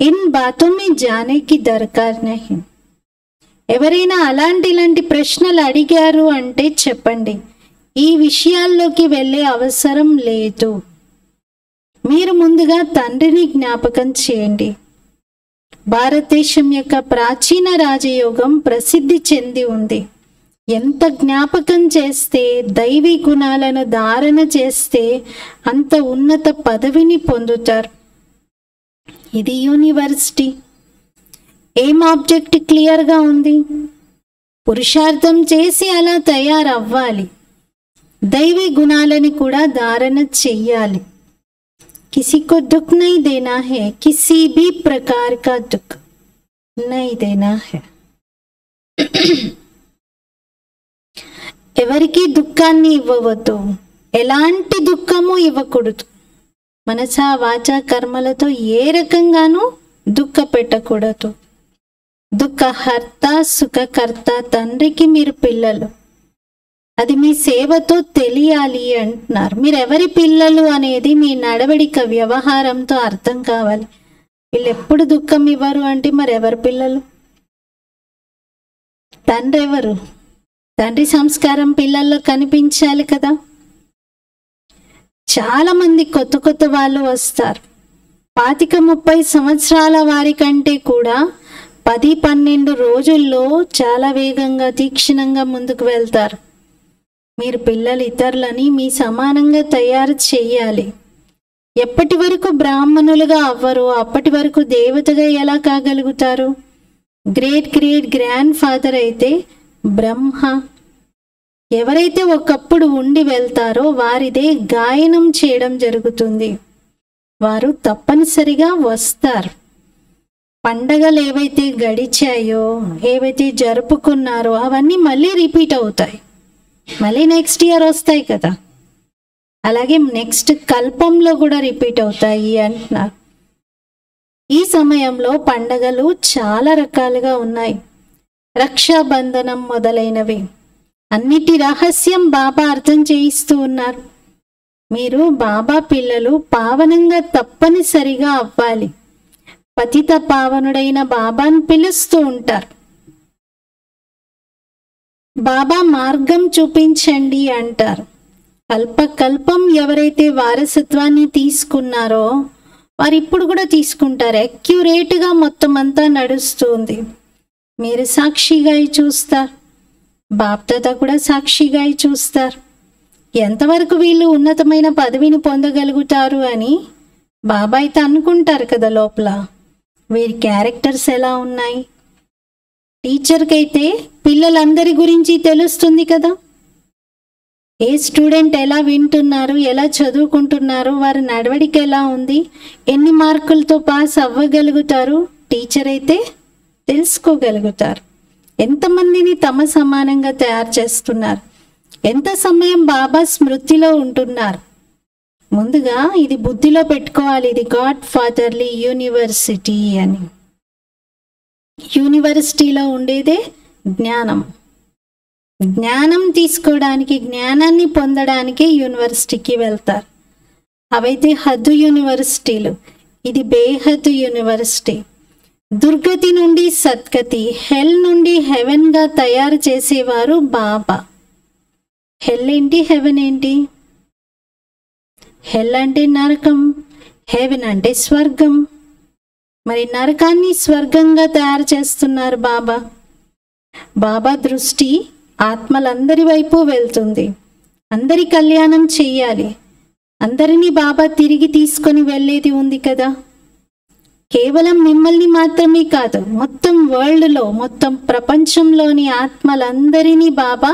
इन बातों में जाने की दरकार नहीं. ఎవరైనా ఇలాంటి ప్రశ్నలు అడిగారు అంటే చెప్పండి, ఈ విషయాల్లోకి వెళ్ళే అవసరం లేదు. మీరు ముందుగా తండ్రిని జ్ఞాపకం చేయండి. భారతదేశం యొక్క ప్రాచీన రాజయోగం ప్రసిద్ధి చెంది ఉంది. ఎంత జ్ఞాపకం చేస్తే, దైవీ గుణాలను ధారణ చేస్తే అంత ఉన్నత పదవిని పొందుతారు. ఇది యూనివర్సిటీ. ఏం ఆబ్జెక్ట్ క్లియర్గా ఉంది, పురుషార్థం చేసి అలా తయారవ్వాలి, దైవీ గుణాలని కూడా ధారణ చెయ్యాలి. किसी को दुख नहीं देना है, किसी भी प्रकार का दुख नहीं देना है. ఎవరికి దుఃఖాన్ని ఇవ్వవద్దు, ఎలాంటి దుఃఖము ఇవ్వకూడదు. మనసా వాచా కర్మలతో ఏ రకంగానూ దుఃఖ పెట్టకూడదు. దుఃఖహర్త సుఖకర్త తండ్రికి మీరు పిల్లలు. అది మీ సేవతో తెలియాలి అంటున్నారు. మీరు ఎవరి పిల్లలు అనేది మీ నడవడిక వ్యవహారంతో అర్థం కావాలి. వీళ్ళు ఎప్పుడు దుఃఖం ఇవ్వరు అంటే మరి ఎవరి పిల్లలు? తండ్రి ఎవరు? తండ్రి సంస్కారం పిల్లల్లో కనిపించాలి కదా. చాలా మంది కొత్త కొత్త వాళ్ళు వస్తారు. 25-30 సంవత్సరాల వారి కంటే కూడా 10-12 రోజుల్లో చాలా వేగంగా తీక్షణంగా ముందుకు వెళ్తారు. మీరు పిల్లలు ఇతరులని మీ సమానంగా తయారు చేయాలి. ఎప్పటి వరకు బ్రాహ్మణులుగా అవ్వరో అప్పటి వరకు దేవతగా ఎలా కాగలుగుతారు? గ్రేట్ గ్రేట్ గ్రాండ్ ఫాదర్ అయితే బ్రహ్మ. ఎవరైతే ఒకప్పుడు ఉండి వెళ్తారో వారిదే గాయనం చేయడం జరుగుతుంది. వారు తప్పనిసరిగా వస్తారు. పండగలు ఏవైతే గడిచాయో, ఏవైతే జరుపుకున్నారో అవన్నీ మళ్ళీ రిపీట్ అవుతాయి. మళ్ళీ నెక్స్ట్ ఇయర్ వస్తాయి కదా. అలాగే నెక్స్ట్ కల్పంలో కూడా రిపీట్ అవుతాయి అంటున్నారు. ఈ సమయంలో పండగలు చాలా రకాలుగా ఉన్నాయి. రక్షాబంధనం మొదలైనవి. అన్నిటి రహస్యం బాబా అర్థం చేయిస్తూ ఉన్నారు. మీరు బాబా పిల్లలు పావనంగా తప్పనిసరిగా అవ్వాలి. పతిత పావనుడైన బాబాను పిలుస్తూ ఉంటారు. బాబా మార్గం చూపించండి అంటారు. కల్పకల్పం ఎవరైతే వారసత్వాన్ని తీసుకున్నారో వారు ఇప్పుడు కూడా తీసుకుంటారు. అక్యురేట్గా మొత్తం అంతా నడుస్తుంది. మీరు సాక్షిగా చూస్తారు, బాప్దాదా కూడా సాక్షిగా చూస్తారు. ఎంతవరకు వీళ్ళు ఉన్నతమైన పదవిని పొందగలుగుతారు అని బాబా అయితే అనుకుంటారు కదా లోపల. వీరి క్యారెక్టర్స్ ఎలా ఉన్నాయి? టీచర్కి అయితే పిల్లలందరి గురించి తెలుస్తుంది కదా. ఏ స్టూడెంట్ ఎలా వింటున్నారు, ఎలా చదువుకుంటున్నారు, వారి నడవడిక ఎలా ఉంది, ఎన్ని మార్కులతో పాస్ అవ్వగలుగుతారు, టీచర్ అయితే తెలుసుకోగలుగుతారు. ఎంతమందిని తమ సమానంగా తయారు చేస్తున్నారు, ఎంత సమయం బాబా స్మృతిలో ఉంటున్నారు. ముందుగా ఇది బుద్ధిలో పెట్టుకోవాలి. ఇది గాడ్ ఫాదర్లీ యూనివర్సిటీ అని. యూనివర్సిటీలో ఉండేదే జ్ఞానం. జ్ఞానం తీసుకోవడానికి, జ్ఞానాన్ని పొందడానికే యూనివర్సిటీకి వెళ్తారు. అవైతే హద్దు యూనివర్సిటీలు. ఇది బేహద్దు యూనివర్సిటీ. దుర్గతి నుండి సద్గతి, హెల్ నుండి హెవెన్గా తయారు చేసేవారు బాబా. హెల్ ఏంటి, హెవెన్ ఏంటి? హెల్ అంటే నరకం, హెవెన్ అంటే స్వర్గం. మరి నరకాన్ని స్వర్గంగా తయారు చేస్తున్నారు బాబా. బాబా దృష్టి ఆత్మలందరి వైపు వెళ్తుంది. అందరి కళ్యాణం చెయ్యాలి. అందరినీ బాబా తిరిగి తీసుకొని వెళ్ళేది ఉంది కదా. కేవలం మిమ్మల్ని మాత్రమే కాదు, మొత్తం వరల్డ్లో, మొత్తం ప్రపంచంలోని ఆత్మలందరినీ బాబా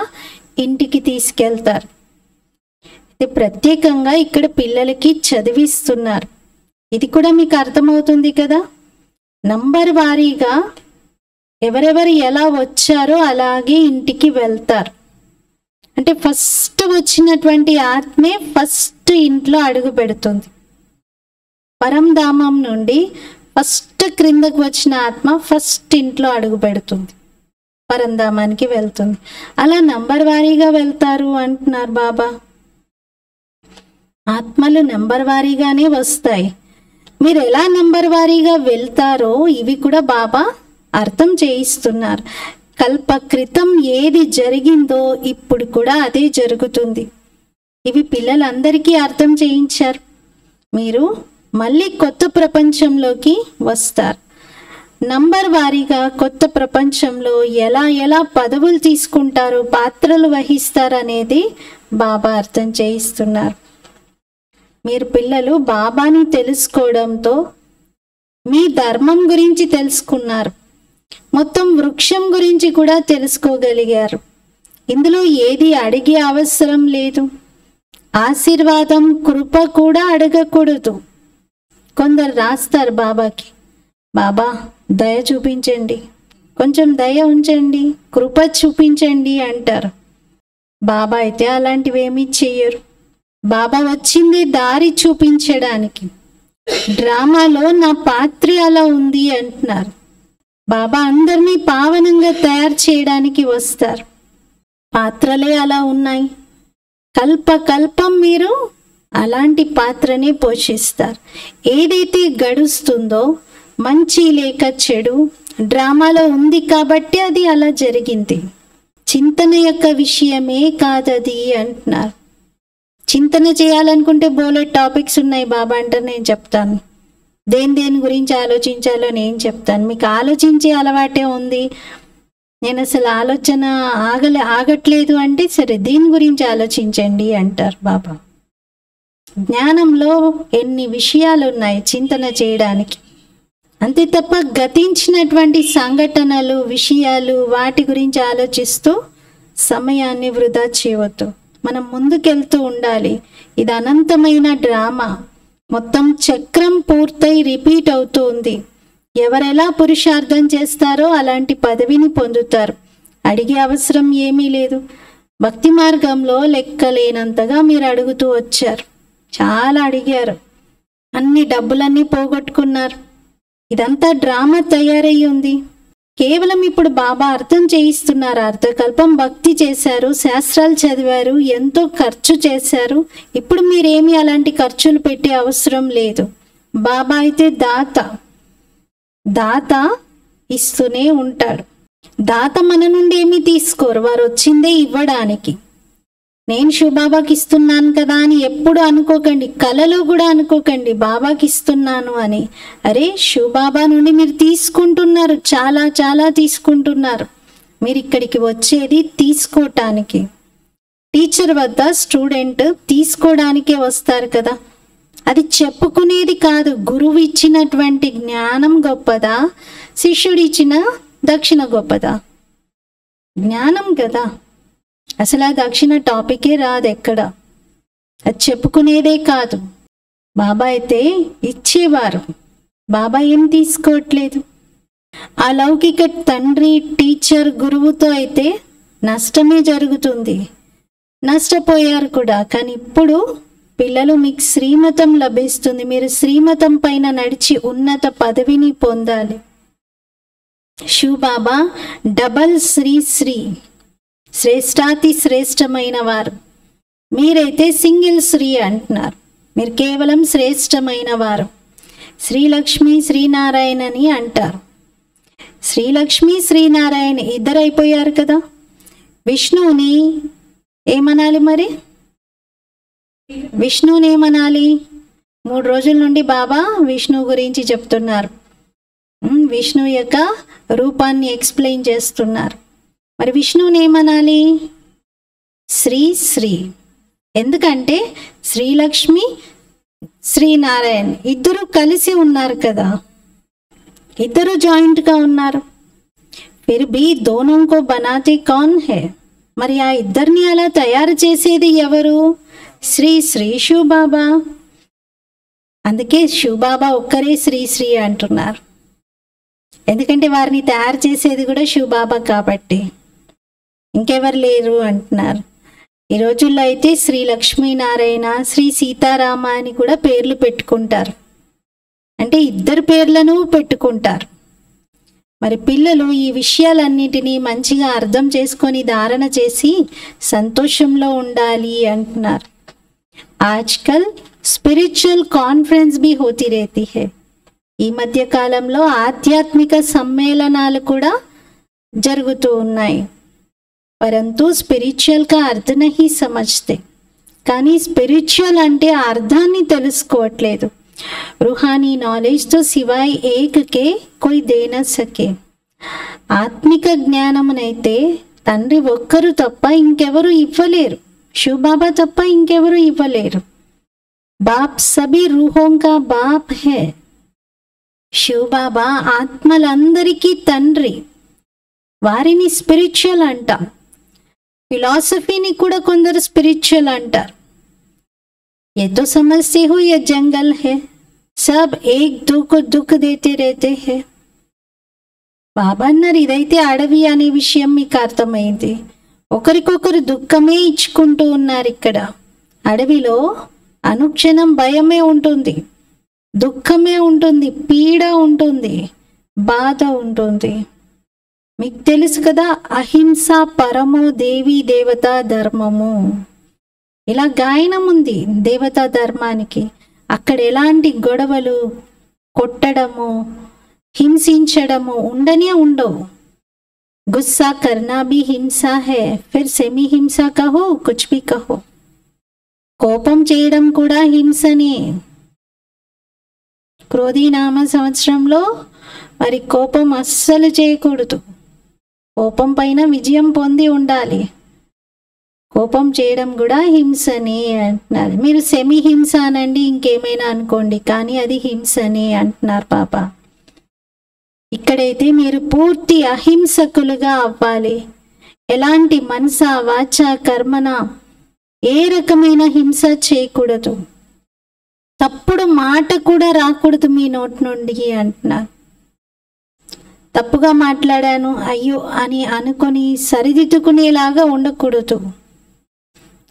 ఇంటికి తీసుకెళ్తారు. ఇది ప్రత్యేకంగా ఇక్కడ పిల్లలకి చదివిస్తున్నారు. ఇది కూడా మీకు అర్థమవుతుంది కదా. నంబర్ వారీగా ఎవరెవరు ఎలా వచ్చారో అలాగే ఇంటికి వెళ్తారు. అంటే ఫస్ట్ వచ్చినటువంటి ఆత్మే ఫస్ట్ ఇంట్లో అడుగు పెడుతుంది. పరంధామం నుండి ఫస్ట్ క్రిందకు వచ్చిన ఆత్మ ఫస్ట్ ఇంట్లో అడుగు పెడుతుంది, పరంధామానికి వెళ్తుంది. అలా నంబర్ వారీగా వెళ్తారు అంటున్నారు బాబా. ఆత్మలు నంబర్ వారీగానే వస్తాయి. మీరు ఎలా నంబర్ వారీగా వెళ్తారో ఇవి కూడా బాబా అర్థం చేయిస్తున్నారు. కల్ప క్రితం ఏది జరిగిందో ఇప్పుడు కూడా అదే జరుగుతుంది. ఇవి పిల్లలందరికీ అర్థం చేయించారు. మీరు మళ్ళీ కొత్త ప్రపంచంలోకి వస్తారు. నంబర్ వారీగా కొత్త ప్రపంచంలో ఎలా ఎలా పదవులు తీసుకుంటారు, పాత్రలు వహిస్తారు అనేది బాబా అర్థం చేయిస్తున్నారు. మీరు పిల్లలు బాబాని తెలుసుకోవడంతో మీ ధర్మం గురించి తెలుసుకున్నారు. మొత్తం వృక్షం గురించి కూడా తెలుసుకోగలిగారు. ఇందులో ఏది అడిగే అవసరం లేదు. ఆశీర్వాదం, కృప కూడా అడగకూడదు. కొందరు రాస్తారు బాబాకి, బాబా దయ చూపించండి, కొంచెం దయ ఉంచండి, కృప చూపించండి అంటారు. బాబా అయితే అలాంటివేమీ చెయ్యరు. బాబా వచ్చింది దారి చూపించడానికి. డ్రామాలో నా పాత్ర అలా ఉంది అంటున్నారు. బాబా అందరినీ పావనంగా తయారు చేయడానికి వస్తారు. పాత్రలే అలా ఉన్నాయి. కల్పకల్పం మీరు అలాంటి పాత్రనే పోషిస్తారు. ఏదైతే గడుస్తుందో మంచి లేక చెడు డ్రామాలో ఉంది కాబట్టి అది అలా జరిగింది. చింతన యొక్క విషయమే కాదది అంటున్నారు. చింతన చేయాలనుకుంటే బోలే టాపిక్స్ ఉన్నాయి బాబా అంటారు. నేను చెప్తాను దేని గురించి ఆలోచించాలో నేను చెప్తాను. మీకు ఆలోచించే అలవాటే ఉంది, నేను అసలు ఆలోచన ఆగట్లేదు అంటే సరే దీని గురించి ఆలోచించండి అంటారు బాబా. జ్ఞానంలో ఎన్ని విషయాలు ఉన్నాయి చింతన చేయడానికి. అంతే తప్ప గతించినటువంటి సంఘటనలు విషయాలు వాటి గురించి ఆలోచిస్తూ సమయాన్ని వృధా చేయవద్దు. మనం ముందుకెళ్తూ ఉండాలి. ఇది అనంతమైన డ్రామా. మొత్తం చక్రం పూర్తయి రిపీట్ అవుతూ ఉంది. ఎవరెలా పురుషార్థం చేస్తారో అలాంటి పదవిని పొందుతారు. అడిగే అవసరం ఏమీ లేదు. భక్తి మార్గంలో లెక్కలేనంతగా మీరు అడుగుతూ వచ్చారు. చాలా అడిగారు. అన్ని డబ్బులన్నీ పోగొట్టుకున్నారు. ఇదంతా డ్రామా తయారయ్యి ఉంది. కేవలం ఇప్పుడు బాబా అర్థం చేయిస్తున్నారు. అర్ధకల్పం భక్తి చేశారు, శాస్త్రాలు చదివారు, ఎంతో ఖర్చు చేశారు. ఇప్పుడు మీరేమీ అలాంటి ఖర్చులు పెట్టే అవసరం లేదు. బాబా అయితే దాత ఇస్తూనే ఉంటాడు. దాత మన నుండి ఏమీ తీసుకోరు, వారు వచ్చిందే ఇవ్వడానికి. నేను శివబాబాకి ఇస్తున్నాను కదా అని ఎప్పుడు అనుకోకండి, కలలో కూడా అనుకోకండి బాబాకి ఇస్తున్నాను అని. అరే శివబాబా నుండి మీరు తీసుకుంటున్నారు, చాలా చాలా తీసుకుంటున్నారు. మీరు ఇక్కడికి వచ్చేది తీసుకోవటానికి. టీచర్ వద్ద స్టూడెంట్ తీసుకోవడానికే వస్తారు కదా, అది చెప్పుకునేది కాదు. గురువు ఇచ్చినటువంటి జ్ఞానం గొప్పదా, శిష్యుడు ఇచ్చిన దక్షిణ గొప్పదా? జ్ఞానం కదా. అసలు ఆ దక్షిణ టాపికే రాదు ఎక్కడ, అది చెప్పుకునేదే కాదు. బాబా అయితే ఇచ్చేవారు, బాబా ఏం తీసుకోవట్లేదు. ఆ లౌకిక తండ్రి టీచర్ గురువుతో అయితే నష్టమే జరుగుతుంది, నష్టపోయారు కూడా. కానీ ఇప్పుడు పిల్లలు మీకు శ్రీమతం లభిస్తుంది. మీరు శ్రీమతం పైన నడిచి ఉన్నత పదవిని పొందాలి. శివబాబా డబల్ శ్రీ శ్రేష్టాతి శ్రేష్టమైన వారు. మీరైతే సింగిల్ శ్రీ అంటున్నారు. మీరు కేవలం శ్రేష్టమైన వారు. శ్రీలక్ష్మి శ్రీనారాయణ అని అంటారు. శ్రీలక్ష్మి శ్రీనారాయణ ఇద్దరు అయిపోయారు కదా. విష్ణువుని ఏమనాలి మరి? విష్ణువుని ఏమనాలి? 3 రోజుల నుండి బాబా విష్ణువు గురించి చెప్తున్నారు. విష్ణువు యొక్క రూపాన్ని ఎక్స్ప్లెయిన్ చేస్తున్నారు. మరి విష్ణువుని ఏమనాలి? శ్రీ. ఎందుకంటే శ్రీలక్ష్మి శ్రీనారాయణ ఇద్దరు కలిసి ఉన్నారు కదా, ఇద్దరు జాయింట్గా ఉన్నారు. ఫిర్ భీ దోనోంకో బనాతే కౌన్ హై? మరి ఆ ఇద్దరిని అలా తయారు చేసేది ఎవరు? శ్రీ శివబాబా. అందుకే శివబాబా ఒక్కరే శ్రీ అంటున్నారు. ఎందుకంటే వారిని తయారు చేసేది కూడా శివబాబా కాబట్టి ఇంకెవరు లేరు అంటున్నారు. ఈ రోజుల్లో అయితే శ్రీ లక్ష్మీనారాయణ, శ్రీ సీతారామ అని కూడా పేర్లు పెట్టుకుంటారు. అంటే ఇద్దరు పేర్లను పెట్టుకుంటారు. మరి పిల్లలు ఈ విషయాలన్నిటినీ మంచిగా అర్థం చేసుకొని ధారణ చేసి సంతోషంలో ఉండాలి అంటున్నారు. ఆజ్కల్ స్పిరిచువల్ కాన్ఫరెన్స్ भी होती रहती है. ఈ మధ్య కాలంలో ఆధ్యాత్మిక సమ్మేళనాలు కూడా జరుగుతూ ఉన్నాయి. పరంతు స్పిరిచువల్ కా అర్థ నహీ సమజ్తే. కానీ స్పిరిచువల్ అంటే అర్థాన్ని తెలుసుకోవట్లేదు. रूहानी नॉलेज तो सिवाय एक के कोई दे न सके. ఆత్మిక జ్ఞానమునైతే తండ్రి ఒక్కరు తప్ప ఇంకెవరు ఇవ్వలేరు. శివబాబా తప్ప ఇంకెవరు ఇవ్వలేరు. బాప్ సభీ రూహోం కా బాప్ హే. శివబాబా ఆత్మలందరికీ తండ్రి. వారిని స్పిరిచువల్ అంటాం. ఫిలాసఫీని కూడా కొందరు స్పిరిచువల్ అంటారు. ये तो समझते हो ये जंगल है, सब एक दो को दुख देते रहते हैं. బాబా అన్నారు ఇదైతే అడవి అనే విషయం మీకు అర్థమైంది. ఒకరికొకరు దుఃఖమే ఇచ్చుకుంటూ ఉన్నారు. ఇక్కడ అడవిలో అనుక్షణం భయమే ఉంటుంది, దుఃఖమే ఉంటుంది, పీడ ఉంటుంది. బాధ ఉంటుంది. మీకు తెలుసు కదా, అహింస పరమో దేవీ దేవతా ధర్మము, ఇలా గాయనం ఉంది దేవతా ధర్మానికి. అక్కడ ఎలాంటి గొడవలు, కొట్టడము, హింసించడము ఉండనే ఉండవు. గుస్సా కర్నా భీ హింసా హై, ఫిర్ సెమీ హింసా కహో కుచ్ భీ కహో. కోపం చేయడం కూడా హింసనే. క్రోధీనామ సంవత్సరంలో మరి కోపం అస్సలు చేయకూడదు. కోపం పైన విజయం పొంది ఉండాలి. కోపం చేయడం కూడా హింసనే అంటున్నారు. మీరు సెమీ హింస అనండి, ఇంకేమైనా అనుకోండి, కానీ అది హింసనే అంటున్నారు పాప. ఇక్కడైతే మీరు పూర్తి అహింసకులుగా అవ్వాలి. ఎలాంటి మనస వాచ కర్మన ఏ రకమైన హింస చేయకూడదు. తప్పుడు మాట కూడా రాకూడదు మీ నోటి నుండి అంటున్నారు. తప్పుగా మాట్లాడాను అయ్యో అని అనుకొని సరిదిద్దుకునేలాగా ఉండకూడదు.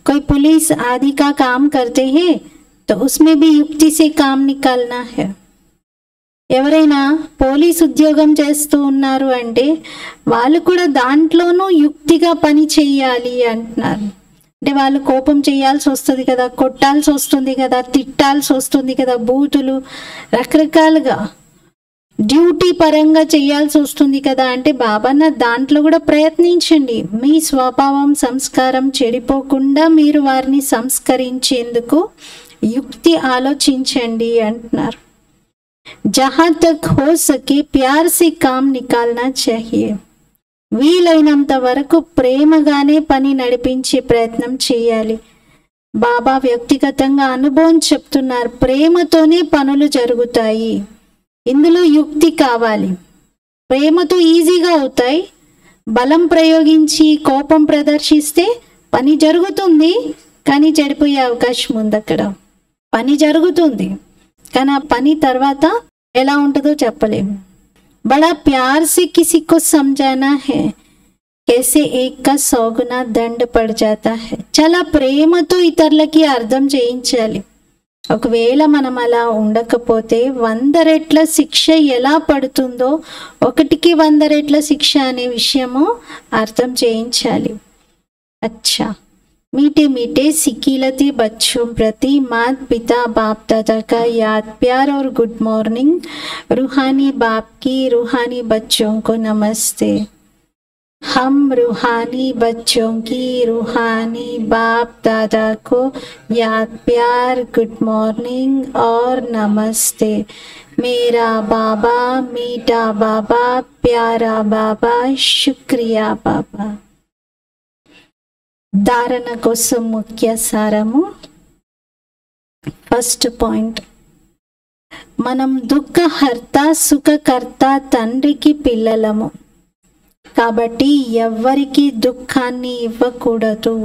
कोई पुलिस आदि का काम करते हैं तो उसमें भी युक्ति से काम निकालना है. ఎవరైనా పోలీస్ ఉద్యోగం చేస్తూ ఉన్నారు అంటే వాళ్ళు కూడా దాంట్లోనూ యుక్తిగా పని చేయాలి అంటున్నారు. అంటే వాళ్ళు కోపం చేయాల్సి వస్తుంది కదా, కొట్టాల్సి వస్తుంది కదా, తిట్టాల్సి వస్తుంది కదా, బూతులు రకరకాలుగా డ్యూటీ పరంగా చేయాల్సి వస్తుంది కదా. అంటే బాబాన్న దాంట్లో కూడా ప్రయత్నించండి. మీ స్వభావం సంస్కారం చెడిపోకుండా మీరు వారిని సంస్కరించేందుకు యుక్తి ఆలోచించండి అంటున్నారు. జహా తక్ హో సకే ప్యార్ సే కామ్ నికాల్నా చాహియే. వీలైనంత వరకు ప్రేమగానే పని నడిపించే ప్రయత్నం చేయాలి. బాబా వ్యక్తిగతంగా అనుభవం చెప్తున్నారు. ప్రేమతోనే పనులు జరుగుతాయి. ఇందులో యుక్తి కావాలి. ప్రేమతో ఈజీగా అవుతాయి. బలం ప్రయోగించి కోపం ప్రదర్శిస్తే పని జరుగుతుంది, కానీ చెడిపోయే అవకాశం ఉంది. అక్కడ పని జరుగుతుంది, కానీ ఆ పని తర్వాత ఎలా ఉంటుందో చెప్పలేము. బడా ప్యార్ సే కిసి కో సమజానా హై, कैसे एक का 100 गुना దండ పడ్ జాతా హై. చాలా ప్రేమతో ఇతరులకి అర్థం చేయించాలి. ఒకవేళ మనం అలా ఉండకపోతే 100 రెట్ల శిక్ష ఎలా పడుతుందో, 1కి 100 రెట్ల శిక్ష అనే విషయము అర్థం చేయించాలి. అచ్చా, मीठे मीठे सिकीलते बच्चों प्रति मात पिता बाप दादा का याद प्यार और गुड मॉर्निंग. रूहानी बाप की रूहानी बच्चों को नमस्ते. हम रूहानी बच्चों की रूहानी बाप दादा को याद प्यार गुड मॉर्निंग और नमस्ते. मेरा बाबा मीठा बाबा प्यारा बाबा शुक्रिया बाबा. ధారణ కోసం ముఖ్య సారము. ఫస్ట్ పాయింట్, మనం దుఃఖహర్త సుఖకర్త తండ్రికి పిల్లలము కాబట్టి ఎవ్వరికి దుఃఖాన్ని ఇవ్వకూడదు.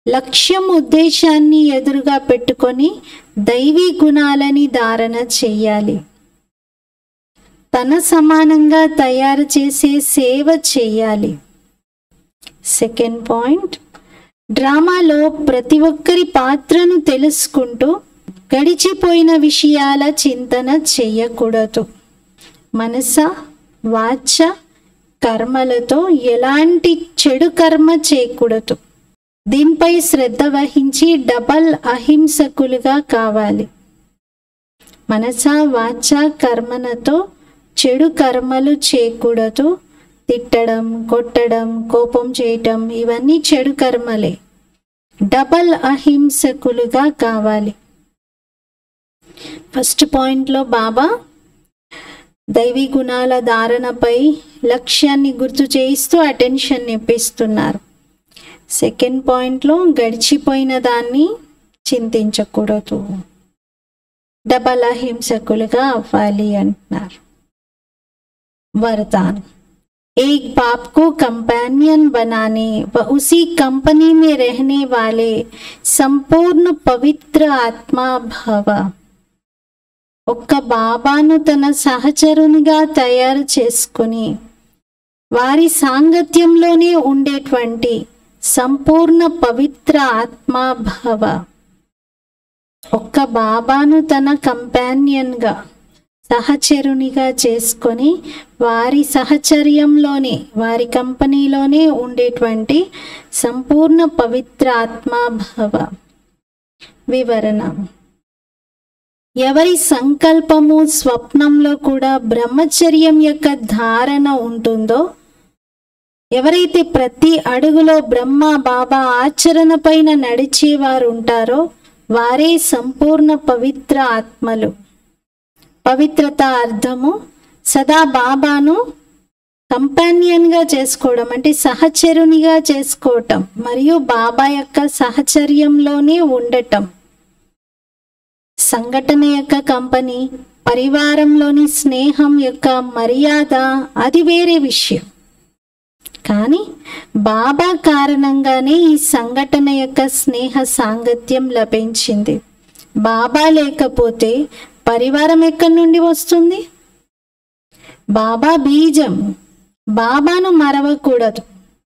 లక్ష్యం ఉద్దేశాన్ని ఎదురుగా పెట్టుకొని దైవీ గుణాలని ధారణ చెయ్యాలి. తన సమానంగా తయారు చేసే సేవ చెయ్యాలి. సెకండ్ పాయింట్, డ్రామాలో ప్రతి ఒక్కరి పాత్రను తెలుసుకుంటూ గడిచిపోయిన విషయాల చింతన చెయ్యకూడదు. మనస వాచ కర్మలతో ఎలాంటి చెడు కర్మ చేయకూడదు. దీనిపై శ్రద్ధ వహించి డబల్ అహింసకులుగా కావాలి. మనస వాచ కర్మలతో చెడు కర్మలు చేయకూడదు. తిట్టడం, కొట్టడం, కోపం చేయటం ఇవన్నీ చెడు కర్మలే. డబల్ అహింసకులుగా కావాలి. ఫస్ట్ పాయింట్లో బాబా దైవీ గుణాల ధారణపై లక్ష్యాన్ని గుర్తు చేయిస్తూ అటెన్షన్ ఇప్పిస్తున్నారు. సెకండ్ పాయింట్లో గడిచిపోయిన దాన్ని చింతించకూడదు, డబల్ అహింసకులుగా అవ్వాలి అంటున్నారు. वरदान, एक बाप को कंपेनियन बनाने व उसी कंपनी में रहने वाले संपूर्ण पवित्र आत्मा भव. ఒక్క బాబాను తన సహచరునిగా తయారు చేసుకుని వారి సాంగత్యంలోనే ఉండేటువంటి సంపూర్ణ పవిత్ర ఆత్మా భవ. ఒక్క బాబాను తన కంపానియన్గా సహచరునిగా చేసుకొని వారి సహచర్యంలోనే, వారి కంపెనీలోనే ఉండేటువంటి సంపూర్ణ పవిత్ర ఆత్మాభవ. వివరణ: ఎవరి సంకల్పము స్వప్నంలో కూడా బ్రహ్మచర్యం యొక్క ధారణ ఉంటుందో, ఎవరైతే ప్రతి అడుగులో బ్రహ్మ బాబా ఆచరణ పైన నడిచేవారు ఉంటారో వారే సంపూర్ణ పవిత్ర ఆత్మలు. పవిత్రత అర్థము సదా బాబాను కంపానియన్గా చేసుకోవడం, అంటే సహచరునిగా చేసుకోవటం మరియు బాబా యొక్క సహచర్యంలోనే ఉండటం. సంఘటన యొక్క కంపెనీ, పరివారంలోని స్నేహం యొక్క మర్యాద అది వేరే విషయం. కానీ బాబా కారణంగానే ఈ సంఘటన యొక్క స్నేహ సాంగత్యం లభించింది. బాబా లేకపోతే పరివారం ఎక్కడి నుండి వస్తుంది? బాబా బీజం. బాబాను మరవకూడదు.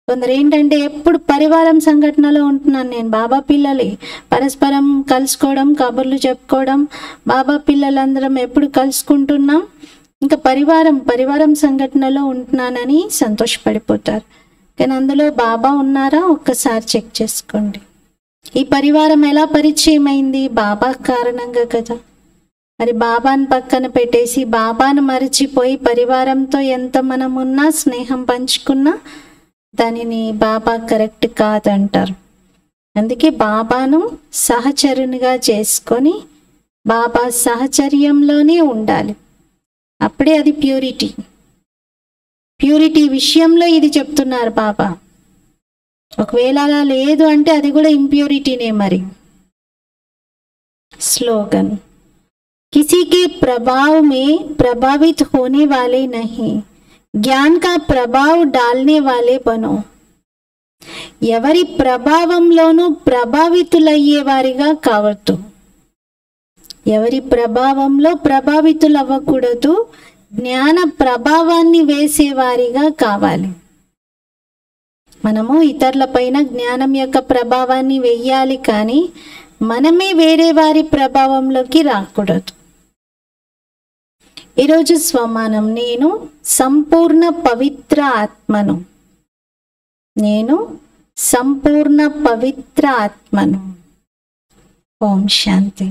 కొందరు ఏంటంటే ఎప్పుడు పరివారం సంఘటనలో ఉంటున్నాను నేను, బాబా పిల్లలే, పరస్పరం కలుసుకోవడం, కబుర్లు చెప్పుకోవడం, బాబా పిల్లలందరం ఎప్పుడు కలుసుకుంటున్నాం, ఇంకా పరివారం సంఘటనలో ఉంటున్నానని సంతోషపడిపోతారు. కానీ అందులో బాబా ఉన్నారా ఒక్కసారి చెక్ చేసుకోండి. ఈ పరివారం ఎలా పరిచయం అయింది? బాబా కారణంగా కదా. మరి బాబాను పక్కన పెట్టేసి బాబాను మరిచిపోయి పరివారంతో ఎంత మనం ఉన్నా, స్నేహం పంచుకున్నా దానిని బాబా కరెక్ట్ కాదంటారు. అందుకే బాబాను సహచరునిగా చేసుకొని బాబా సహచర్యంలోనే ఉండాలి. అప్పుడే అది ప్యూరిటీ. ప్యూరిటీ విషయంలో ఇది చెప్తున్నారు బాబా. ఒకవేళ అలా లేదు అంటే అది కూడా ఇంప్యూరిటీనే. మరి స్లోగన్: किसी के प्रभाव में प्रभावित होने वाले नहीं, ज्ञान का प्रभाव डालने वाले बनो. ఎవరి ప్రభావంలోనూ ప్రభావితులయ్యేవారిగా కావద్దు. ఎవరి ప్రభావంలో ప్రభావితులవ్వకూడదు. జ్ఞాన ప్రభావాన్ని వేసేవారిగా కావాలి. మనము ఇతరుల పైన జ్ఞానం యొక్క ప్రభావాన్ని వెయ్యాలి, కానీ మనమే వేరే వారి ప్రభావంలోకి రాకూడదు. ఈరోజు స్వమానం: నేను సంపూర్ణ పవిత్ర ఆత్మను. నేను సంపూర్ణ పవిత్ర ఆత్మను. ఓం శాంతి.